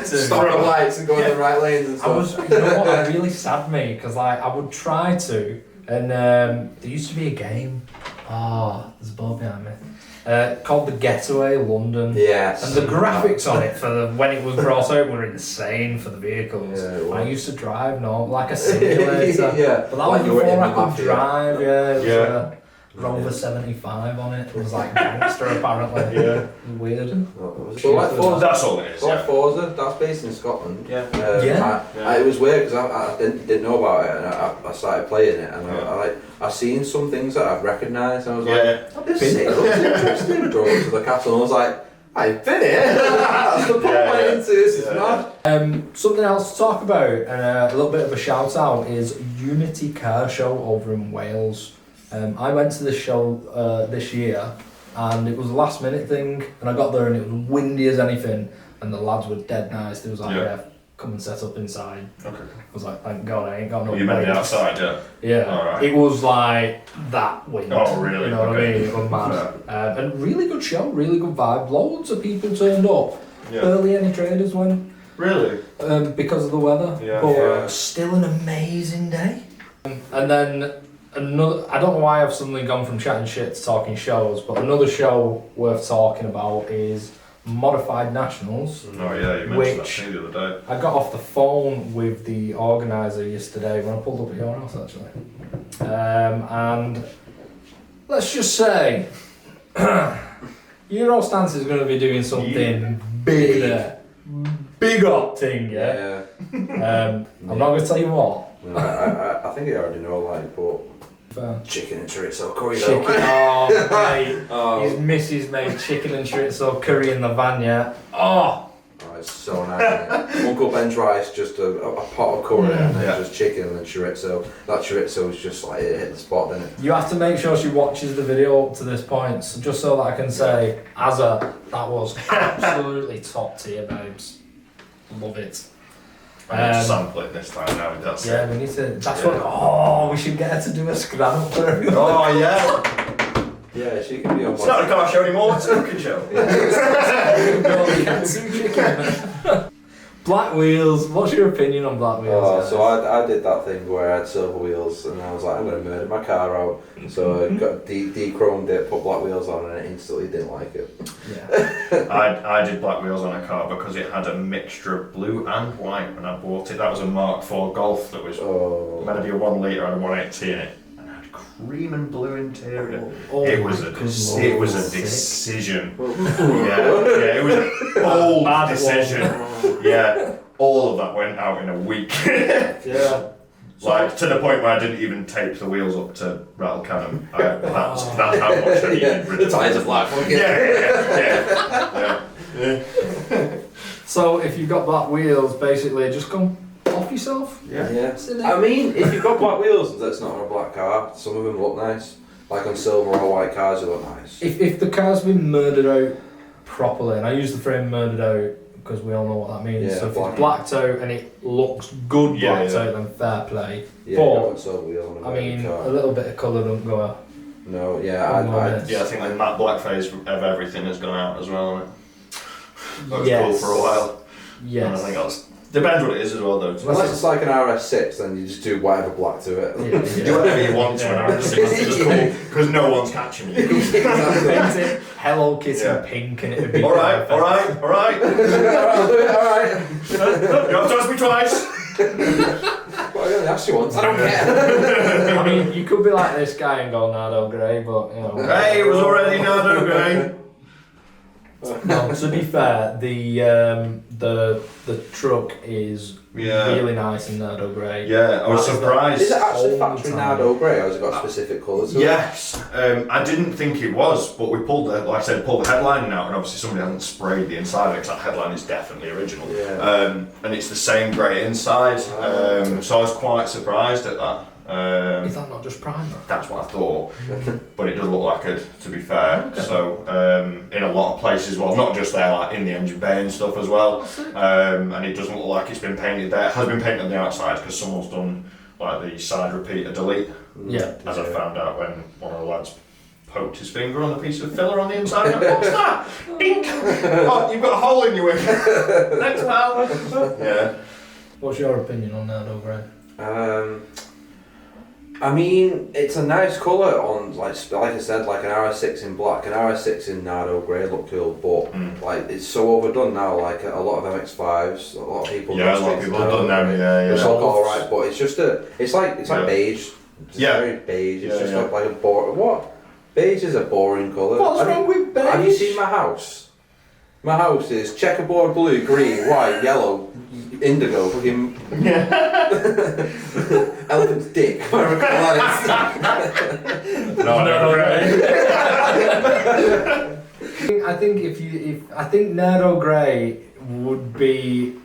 did. Stop at lights and go in the right lanes and I stuff. was, you know what, it really sad me, because like, I would try to, and there used to be a game, there's a board behind me, called The Getaway London. Yes. And the graphics on it for when it was brought out were insane for the vehicles. Yeah, it was. I used to drive like a simulator. Yeah. But that Like was you were in before the I could mafia. drive, yeah. It was, Rover 75 on it. It was like gangster apparently. Yeah. Weird. So like Forza, That's all it is. so like Yeah. Forza, that's based in Scotland. Yeah. It was weird because I didn't know about it, and I started playing it, and I seen some things that I've recognised, and I was like, this looks interesting. Drove to the castle, and I was like, I've been here. That's the point I went into. This is mad. Something else to talk about, and a little bit of a shout out, is Unity Car Show over in Wales. I went to this show this year, and it was a last minute thing, and I got there and it was windy as anything, and the lads were dead nice. They was like, yeah, come and set up inside. Okay. I was like, thank God I ain't got no You meant wind. the outside, yeah? Yeah, Alright. it was like that wind. Oh, really? You know what I mean? It was mad. And really good show, really good vibe. Loads of people turned up. Yeah. Barely any traders went. Really? Because of the weather. Yeah. But Yeah. still an amazing day. And then another, I don't know why I've suddenly gone from chatting shit to talking shows, but another show worth talking about is Modified Nationals. Oh yeah, you mentioned that to me the other day. I got off the phone with the organiser yesterday when I pulled up at your house actually. And let's just say Eurostance is going to be doing something big there. Big up thing, yeah? I'm not going to tell you what. No, I think I already know, like, but chicken and chorizo curry though. Chicken, oh mate, his missus made chicken and chorizo curry in the van, yeah. Oh, It's so nice. Uncle Ben's rice, just a pot of curry and then just chicken and then chorizo. That chorizo is just like, it hit the spot, didn't it? you have to make sure she watches the video up to this point, so just so that I can say, that was absolutely top tier, babes. Love it. I need to sample it this time now. That's Yeah, we need to. That's what. We should get her to do a scrap for everyone. Oh yeah. Yeah, she can be on It's not a car show anymore. It's a cooking show. Black wheels. What's your opinion on black wheels? Guys? So I did that thing where I had silver wheels and I was like, I'm going to murder my car out. So I got de-chromed it, put black wheels on, and I instantly didn't like it. Yeah. I did black wheels on a car because it had a mixture of blue and white when I bought it. That was a Mark IV Golf that was meant to be a 1 litre and a 180 in it. And had cream and blue interior. It was a decision. It was a bold decision. Yeah, all of that went out in a week. Yeah. Like to the point where I didn't even tape the wheels up to rattle cannon. That's how much I needed rid of the tyres are black. Yeah. So if you've got black wheels, basically just come off yourself. Yeah. I mean, if you've got black wheels that's not on a black car, some of them look nice. Like on silver or white cars, they look nice. If the car's been murdered out properly, and I use the frame murdered out because we all know what that means. Yeah, so if it's blacked out and it looks good blacked out, then fair play. Yeah, But silver wheel on I mean, a little bit of colour don't go out. No, I think the matte black phase of everything has gone out as well, hasn't it? That was cool for a while. Yes. And I think that's depends what it is as well though. Unless it's like an RS6, then you just do whatever black to it. You do whatever you want to an RS6. It's just cool because no one's catching you. Paint it Hello Kitty pink and it'd be Alright. Alright. You have to ask me twice. Well, I only asked you once. I don't care. I mean, you could be like this guy and go Nardo Grey, but you know. Hey, it was already Nardo Grey. No, to be fair, the truck is really nice in Nardo Grey. Yeah, I was surprised. Is it actually factory Nardo Grey, or has it got specific colours? Yes, I didn't think it was, but we pulled the headlining out, and obviously somebody hasn't sprayed the inside of it, because that headline is definitely original. Yeah. And it's the same grey inside, so I was quite surprised at that. Is that not just primer? That's what I thought, but it does look like it, to be fair. Okay. So in a lot of places, well, not just there, like in the engine bay and stuff as well, and it doesn't look like it's been painted there. It has been painted on the outside because someone's done like the side repeater delete. Yeah. As I found out when one of the lads poked his finger on the piece of filler on the inside. Like, what's that? Dink! Oh, you've got a hole in your wing. Thanks, pal. Yeah. What's your opinion on Nardo Grey? I mean, it's a nice colour on, like I said, like an RS6 in black, an RS6 in Nardo Grey look cool, but like it's so overdone now. Like a lot of Mx5's, a lot of people. Yeah, a lot of people have done them. Yeah. It's look alright, but it's just it's like beige. It's very beige. It's just like a board. What? Beige is a boring colour. What's wrong with beige? Have you seen my house? My house is checkerboard, blue, green, white, yellow, indigo, fucking elephant's dick. Whatever colour that is. No, I think Nero Grey would be,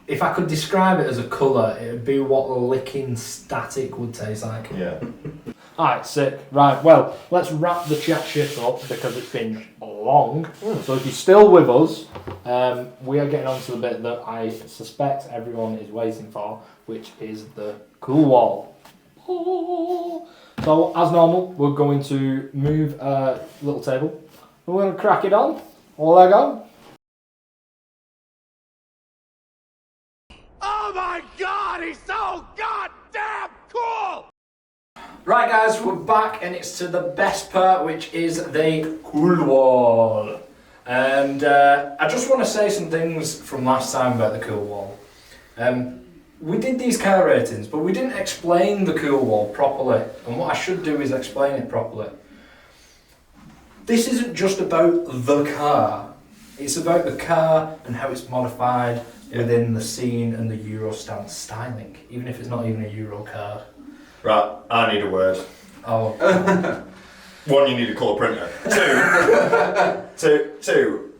if I could describe it as a colour, it would be what licking static would taste like. Yeah. Alright, sick. Right, well, let's wrap the chat shit up because it's been long. So if you're still with us, we are getting on to the bit that I suspect everyone is waiting for, which is the cool wall. So, as normal, we're going to move a little table. We're going to crack it on. Leg on. Oh my god, he's so goddamn cool! Right guys, we're back and it's to the best part, which is the cool wall. And I just want to say some things from last time about the cool wall. We did these car ratings, but we didn't explain the cool wall properly. And what I should do is explain it properly. This isn't just about the car. It's about the car and how it's modified within the scene and the Eurostance styling, even if it's not even a Euro car. Right, I need a word. Oh. One, you need a colour printer. Two,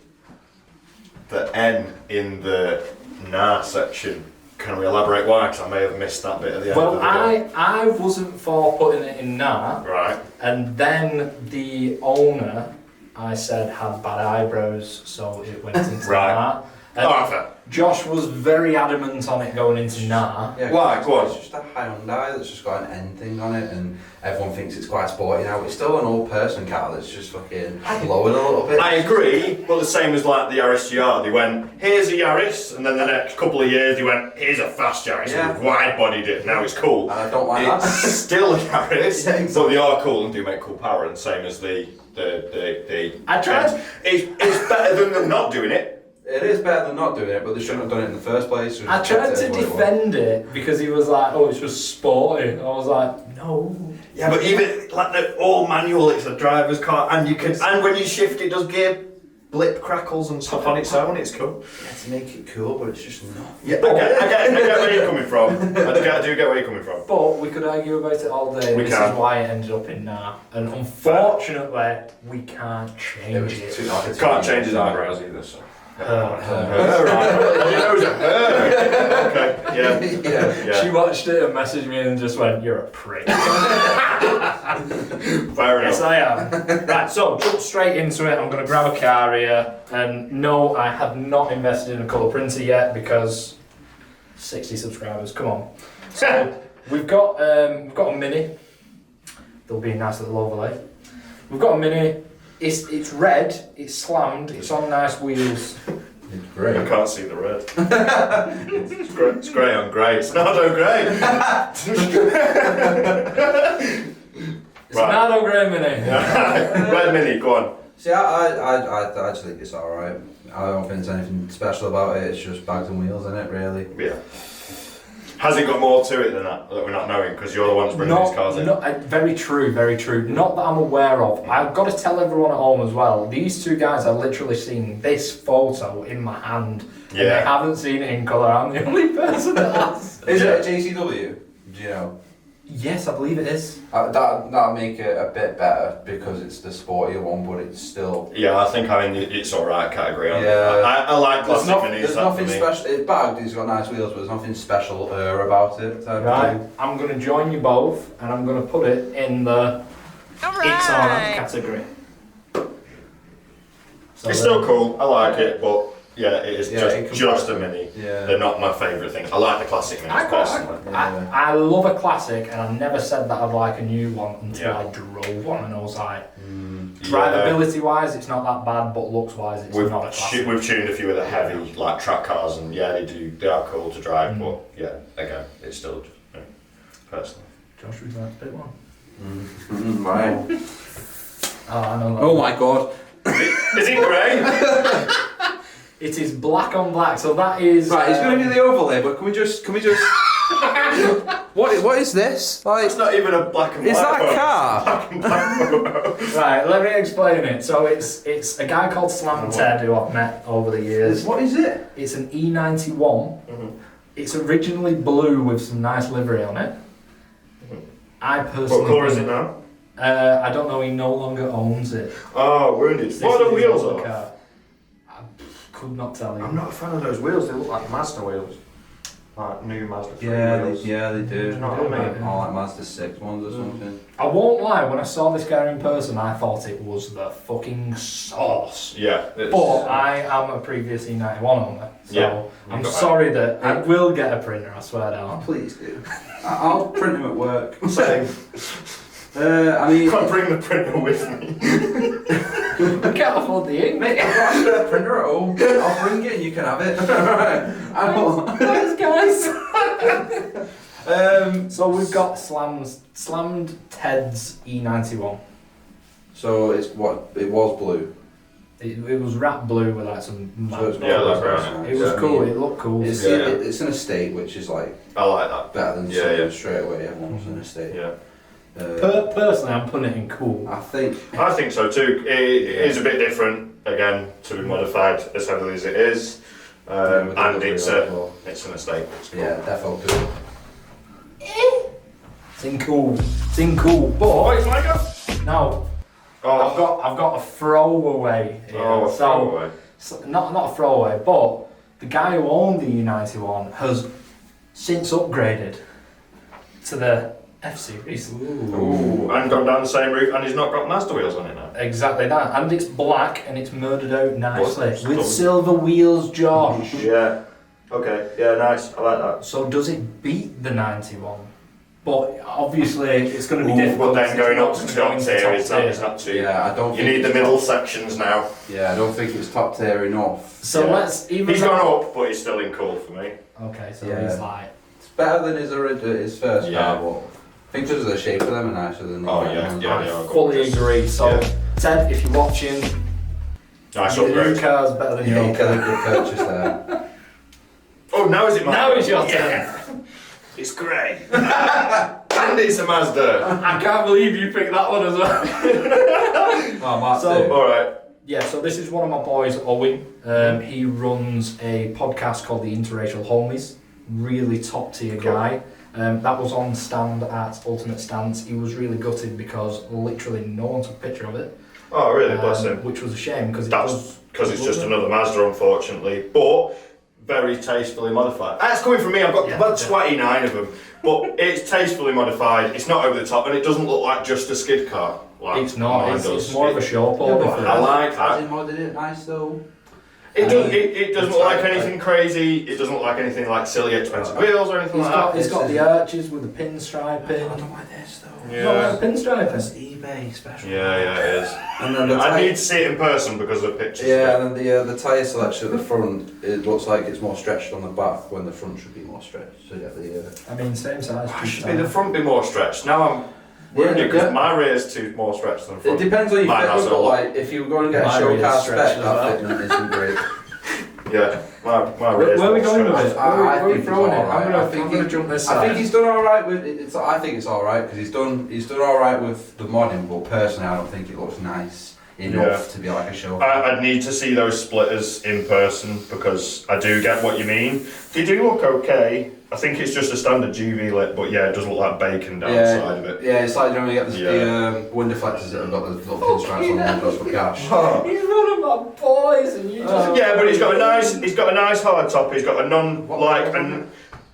the N in the nah section. Can we elaborate why? Because I may have missed that bit at the end Well, of the video. I wasn't for putting it in nah. Right. And then the owner, I said, had bad eyebrows, so it went into Right. nah. And Oh, fair. Josh was very adamant on it going into nah. Yeah, Why? Go on. It's just a Hyundai that's just got an N thing on it, and everyone thinks it's quite sporty now. It's still an old person car that's just fucking glowing a little bit. I agree, but the same as like the Yaris GR. They went, here's a Yaris, and then the next couple of years they went, here's a fast Yaris. Yeah. We've wide-bodied it, now it's cool. And I don't like It's that. still a Yaris, Yeah, exactly. but they are cool and do make cool power, and same as the I tried. It's better than them not doing it. It is better than not doing it, but they shouldn't have done it in the first place. Should I have tried kept to it as what it was. defend it because he was like, oh, it's just sporty. I was like, no. Yeah, but even like the all manual, it's a driver's car, and you can, and when you shift, it does gear blip crackles and stuff on its own. It's cool. Yeah, to make it cool, but it's just not. Yeah, I get where you're coming from. I do get where you're coming from. But we could argue about it all day. We This can. is why it ended up in nah. And unfortunately, we can't change it. Can't change his eyebrows either. So. Her. Okay. Yeah. She watched it and messaged me and just went, "You're a prick." Fair Yes, enough. I am. Right, so jump straight into it. I'm going to grab a car here. And no, I have not invested in a colour printer yet because 60 subscribers. Come on. So we've got a Mini. There'll be a nice little overlay. We've got a Mini. It's red. It's slammed. It's on nice wheels. It's great. I can't see the red. It's grey on grey. It's Nardo grey. It's an Nardo Grey Mini. Red Mini, go on. See, I just think it's alright. I don't think there's anything special about it. It's just bags and wheels in it, really. Yeah. Has it got more to it than that we're not knowing? Because you're the ones bringing these cars in. Very true, very true. Not that I'm aware of. I've got to tell everyone at home as well. These two guys have literally seen this photo in my hand. And they Yeah. haven't seen it in colour. I'm the only person that has. Is it a JCW? Do you know? Yes, I believe it is. That'll make it a bit better because it's the sportier one, but it's still. Yeah, I think I'm in the it's alright category. Yeah. I like There's, classic minis. there's nothing special. It's bagged. It's got nice wheels, but there's nothing special about it. Right, I'm going to join you both and I'm going to put it in the it's alright category. So It's still cool. I like it, but yeah, it is Yeah, just a mini. Yeah. They're not my favourite thing. I like the classic minis personally. I love a classic and I never said that I'd like a new one until Yeah. I drove one and I was like, drivability wise it's not that bad, but looks wise it's not a classic. We've tuned a few of the heavy like track cars, and yeah, they are cool to drive, but yeah, again, it's still just personally. Josh, would you like to pick one? Right. Oh, I know that. Oh my god. Is it grey? It is black on black, so that is... Right, it's going to be the overlay, but can we just What is this? Like, It's not even a black and white. is that a photo. car? Black and white photo. Right, let me explain it. So it's a guy called Slam Ted who I've met over the years. What is it? It's an E91. It's originally blue with some nice livery on it. I personally. What colour is it now? I don't know. He no longer owns it. Oh, wounded. This What are the is his wheels old on? car. I could not tell you. I'm not a fan of those wheels. They look like Mazda wheels. Like new Mazda 3 wheels. They do. Do you know what I mean? Or like Mazda 6 ones or something. I won't lie. When I saw this guy in person, I thought it was the fucking sauce. Yeah. But I am a previous E91 owner, so Yeah, I'm you've got sorry that I will get a printer. I swear down. Please do. I'll print them at work. Same. I mean, Can't bring the printer with me. I can't afford the ink, mate. I've got a spare printer at home. I'll bring it and you can have it. Thanks, guys. So we've got Slammed Ted's E91. So it's what? It was blue. It was wrapped blue with like some. So it's Yeah, not that's blue. right. It was Yeah. cool. It looked cool. It's, Yeah. it's an estate, which is like I like that. better than Yeah, something yeah. straight away. Everyone's an estate. Yeah. Personally, I'm putting it in cool. I think. I think so too. It is a bit different, again, to be modified as heavily as it is. with the And delivery it's level. an estate. It's cool. Yeah, defo cool. It's in cool. It's in cool. But it's like a... now I've got a throwaway here. Oh, a throwaway. So, not a throwaway, but the guy who owned the E91 has since upgraded to the F Series. Ooh, and gone down the same route, and he's not got Mazda wheels on it now. Exactly that, and it's black and it's murdered out nicely What? with silver wheels, Josh. Yeah. Okay. Yeah. Nice. I like that. So does it beat the 91? But obviously it's going to be Ooh, difficult. but then going up to It's top going tier is top not too. Yeah, I don't. You think need the it's middle top- sections now. Yeah, I don't think it's top tier enough. So Yeah. let's even. He's gone up, but he's still in cool for me. Okay, so Yeah. he's like. It's better than his first Yeah. car, but I think because of the shape of them are nicer than the Oh, other yeah, ones. yeah, I they are fully gorgeous. agree. So Yeah. Ted, if you're watching, Nice your new upgrade. car's better than your Yeah, old you can car. have good purchase there. Oh, now is it mine? Now it's your Yeah. It's grey. And it's a Mazda. I can't believe you picked that one as well. Oh, Mark So- too. Alright. Yeah, so this is one of my boys, Owen. He runs a podcast called The Interracial Homies. Really top tier Cool. guy. That was on stand at Ultimate Stance. He was really gutted because literally no one took a picture of it. Oh, really? Bless him. Which was a shame because That's because it's just another Mazda, unfortunately. But very tastefully modified. That's coming from me. I've got Yeah, about yeah. 29 of them. But it's tastefully modified. It's not over the top, and it doesn't look like just a skid car. Like It's not. mine It's does. more of a show pole. Yeah, but I like that. Has he modded it nice though? It doesn't look like anything crazy. It doesn't look like anything like silly expensive wheels or anything like that. It's got the arches with the pinstriping. I don't like this though. You don't Yeah. like pinstriping? That's eBay special. Yeah, it is. And then the I tyre- need to see it in person because of the pictures. Yeah, and then the tyre selection at the front, it looks like it's more stretched on the back when the front should be more stretched. So you get the I mean, same size. Why cheap should tyre. be the front be more stretched? Now I'm wounded because yeah. my rear's too more stretched than the It front. depends on your Mine has fitment, a but lot. like if you were going to get My a show rear's car stretched spec, as that well. fitment isn't great. Yeah, my Where rear's are we more going with stretched. it? Where are we think throwing he's it? alright. I'm gonna jump this side. I think he's done all right with it. I think it's all right because he's done all right with the modding, but personally, I don't think it looks nice enough to be like a show. I'd need to see those splitters in person because I do get what you mean. They do look okay. I think it's just a standard GV lit, but yeah, it does look like bacon down the side of it. Yeah, it's like you know when you get Yeah. the wind deflectors that have got the little pinstripes on them just for cash. He's one of my boys, and you just. Yeah, but he's got a nice hard top. He's got a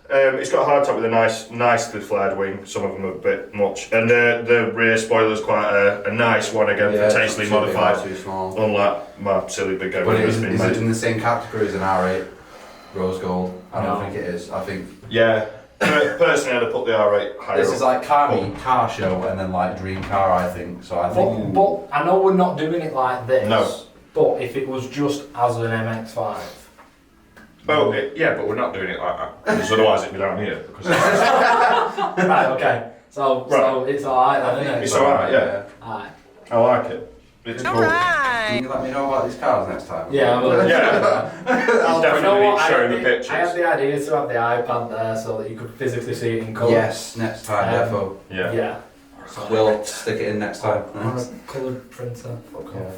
it's got a hard top with a nicely flared wing. Some of them are a bit much, and the rear spoiler's quite a nice one again Yeah, for tastefully too big or modified. too small. Unlike my silly big But that's is been it made. in the same category as an R8 rose gold? I don't No. think it is. I think Yeah, personally, I'd have put the R8 higher this up. is like car show and then like dream car. I think so. I think. But I know we're not doing it like this. No. But if it was just as an MX5. Oh, yeah, but we're not doing it like that because otherwise it'd be down here. Because Right, okay. So Right. it's alright then, isn't it? It's alright, yeah. Alright. I like it. It's Cool. cool. Can you let me know about these cars next time? Yeah, well, Yeah. He's definitely showing the pictures. I had the idea to have the iPad there so that you could physically see it in colour. Yes, next time, defo. Yeah. Yeah. We'll stick it in next time. On a coloured printer. Fuck Yeah. off.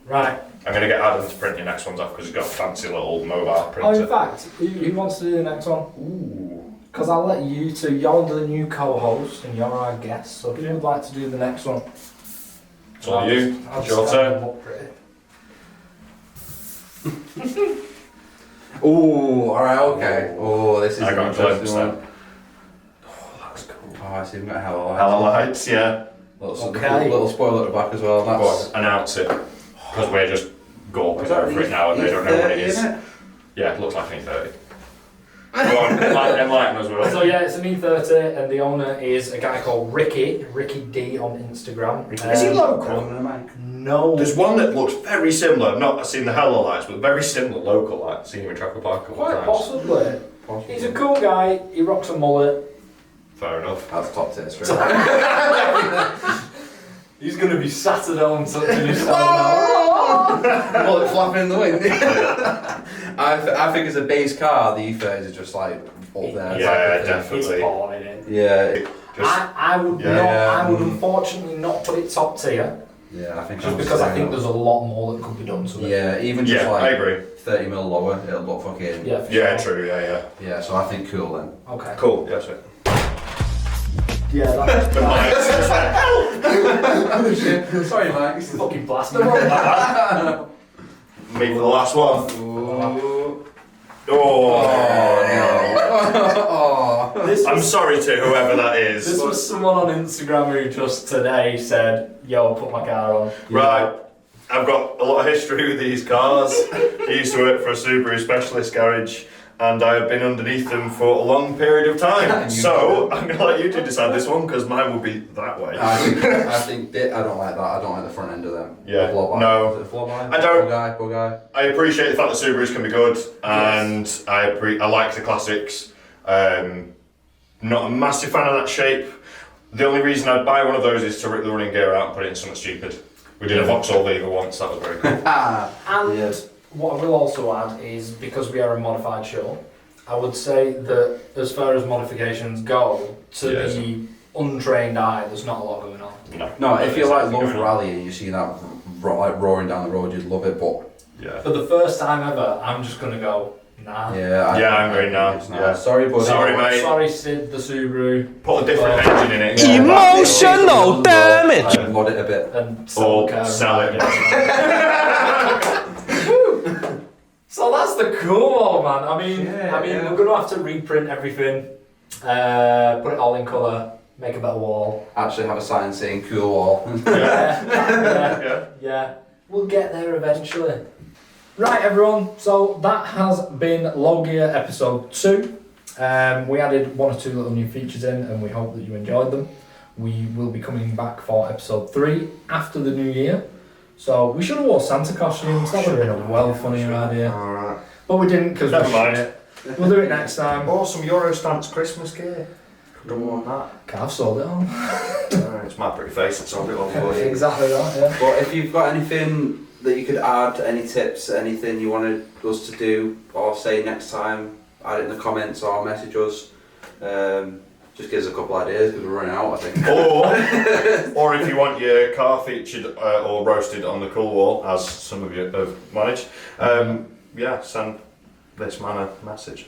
Right. I'm going to get Adam to print your next ones off because he's got a fancy little mobile Oh, printer. in fact, who wants to do the next one? Ooh. Because I'll let you two, you're the new co-host and you're our guest, so who would like to do the next one? It's all you. I'll It's your just turn. stand up pretty. Ooh, alright, okay. Oh, this is I an got a interesting glimpse one. then. Oh, that's cool. Oh, I see, we've got a hell of lights. Hella lights, yeah. Okay. Little spoiler at the back as well. Go That's on, announce it. Because we're just gawping Was that over it now and they don't know what it is. isn't it? Yeah, it looks like an E30. Go on, enlighten us, Will. So yeah, it's an E30 and the owner is a guy called Ricky D on Instagram. Is he local? No. There's one that looks very similar. I've not seen the hella lights, but very similar local lights. Seen him in Trafford Park a couple of Quite times. possibly. He's a cool guy, he rocks a mullet. Fair enough. That's top tier straight. He's going to be Saturday on something his now. Well, it's flapping in the wind. I think as a base car, the E30s are just like up there. Yeah, type of thing. definitely. It's porn, innit? Yeah, I would Yeah. not. Yeah. I would unfortunately not put it top tier, yeah, I think just I'm because I saying think that. there's a lot more that could be done to it. Yeah, even just Yeah, I like agree. 30mm lower, it'll look fucking. Yeah, for Yeah, sure. true, yeah. Yeah, so I think cool then. Okay. Cool, that's it. Yeah, that's The lights. Sorry, Mike. It's fucking blasted. Oh, Me for the last one. Ooh. Oh, Oh. This I'm was, sorry to whoever that this is. was someone on Instagram who just today said, "Yo, put my car on." Right, I've got a lot of history with these cars. I used to work for a Subaru specialist garage and I have been underneath them for a long period of time. So I'm going to let you two decide this one because mine will be that way. I think I don't like that. I don't like the front end of them. Yeah, The floor no. Is it a floor bar? I don't- Poor guy. I appreciate the fact that Subarus can be good and I like the classics. Not a massive fan of that shape. The only reason I'd buy one of those is to rip the running gear out and put it in something stupid. We did a Vauxhall Viva once, that was very cool. And Yes. what I will also add is, because we are a modified show, I would say that as far as modifications go, to Yeah, the untrained eye, there's not a lot going on. No, if you like love going on. rally and you see that like roaring down the road, you'd love it. But Yeah. For the first time ever, I'm just going to go, nah. yeah, I'm going now. it's not. Yeah. Sorry, but Sorry, mate. Sorry, Sid, the Subaru. Put a different engine in it. Emotional damage. I'd mod it a bit. And sell the car. Sell it. So that's the cool one, man. I mean, Yeah. we're going to have to reprint everything, put it all in colour, make a better wall. Actually, have a sign saying "cool wall." Yeah. We'll get there eventually. Right, everyone. So that has been LowGear episode 2. We added 1 or 2 little new features in, and we hope that you enjoyed them. We will be coming back for episode 3 after the new year. So we should have wore Santa costumes. That would have been a well funnier idea, Alright. but we didn't because Never we mind. shit. We'll do it next time. Or some Eurostance Christmas gear. Could have worn that. I've sold it on. It's my pretty face that sold it all for you. Exactly that. Yeah. But if you've got anything that you could add, any tips, anything you wanted us to do or say next time, add it in the comments or message us. Just give us a couple ideas because we're running out, I think. Or if you want your car featured or roasted on the coolwall, as some of you have managed, send this man a message.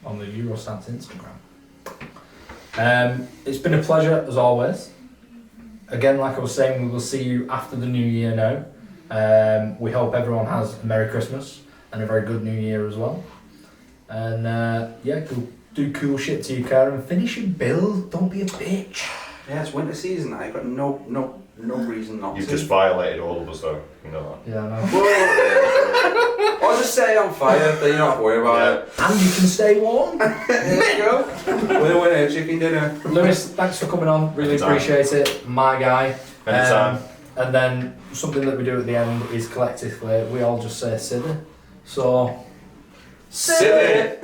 On the Eurostance Instagram. It's been a pleasure as always. Again, like I was saying, we will see you after the new year now. We hope everyone has a Merry Christmas and a very good New Year as well. And go do cool shit to your car and finish your build. Don't be a bitch. Yeah, it's winter season now. You've got no reason not You've to. just violated all of us though, you know that. Yeah, I know. Or just set it on fire, then you don't have to worry about it. And you can stay warm. There you go. Winner, chicken dinner. Lewis, thanks for coming on. Really Anytime. appreciate it. My guy. Anytime. And then something that we do at the end is collectively we all just say "Siddy." So, Sit it!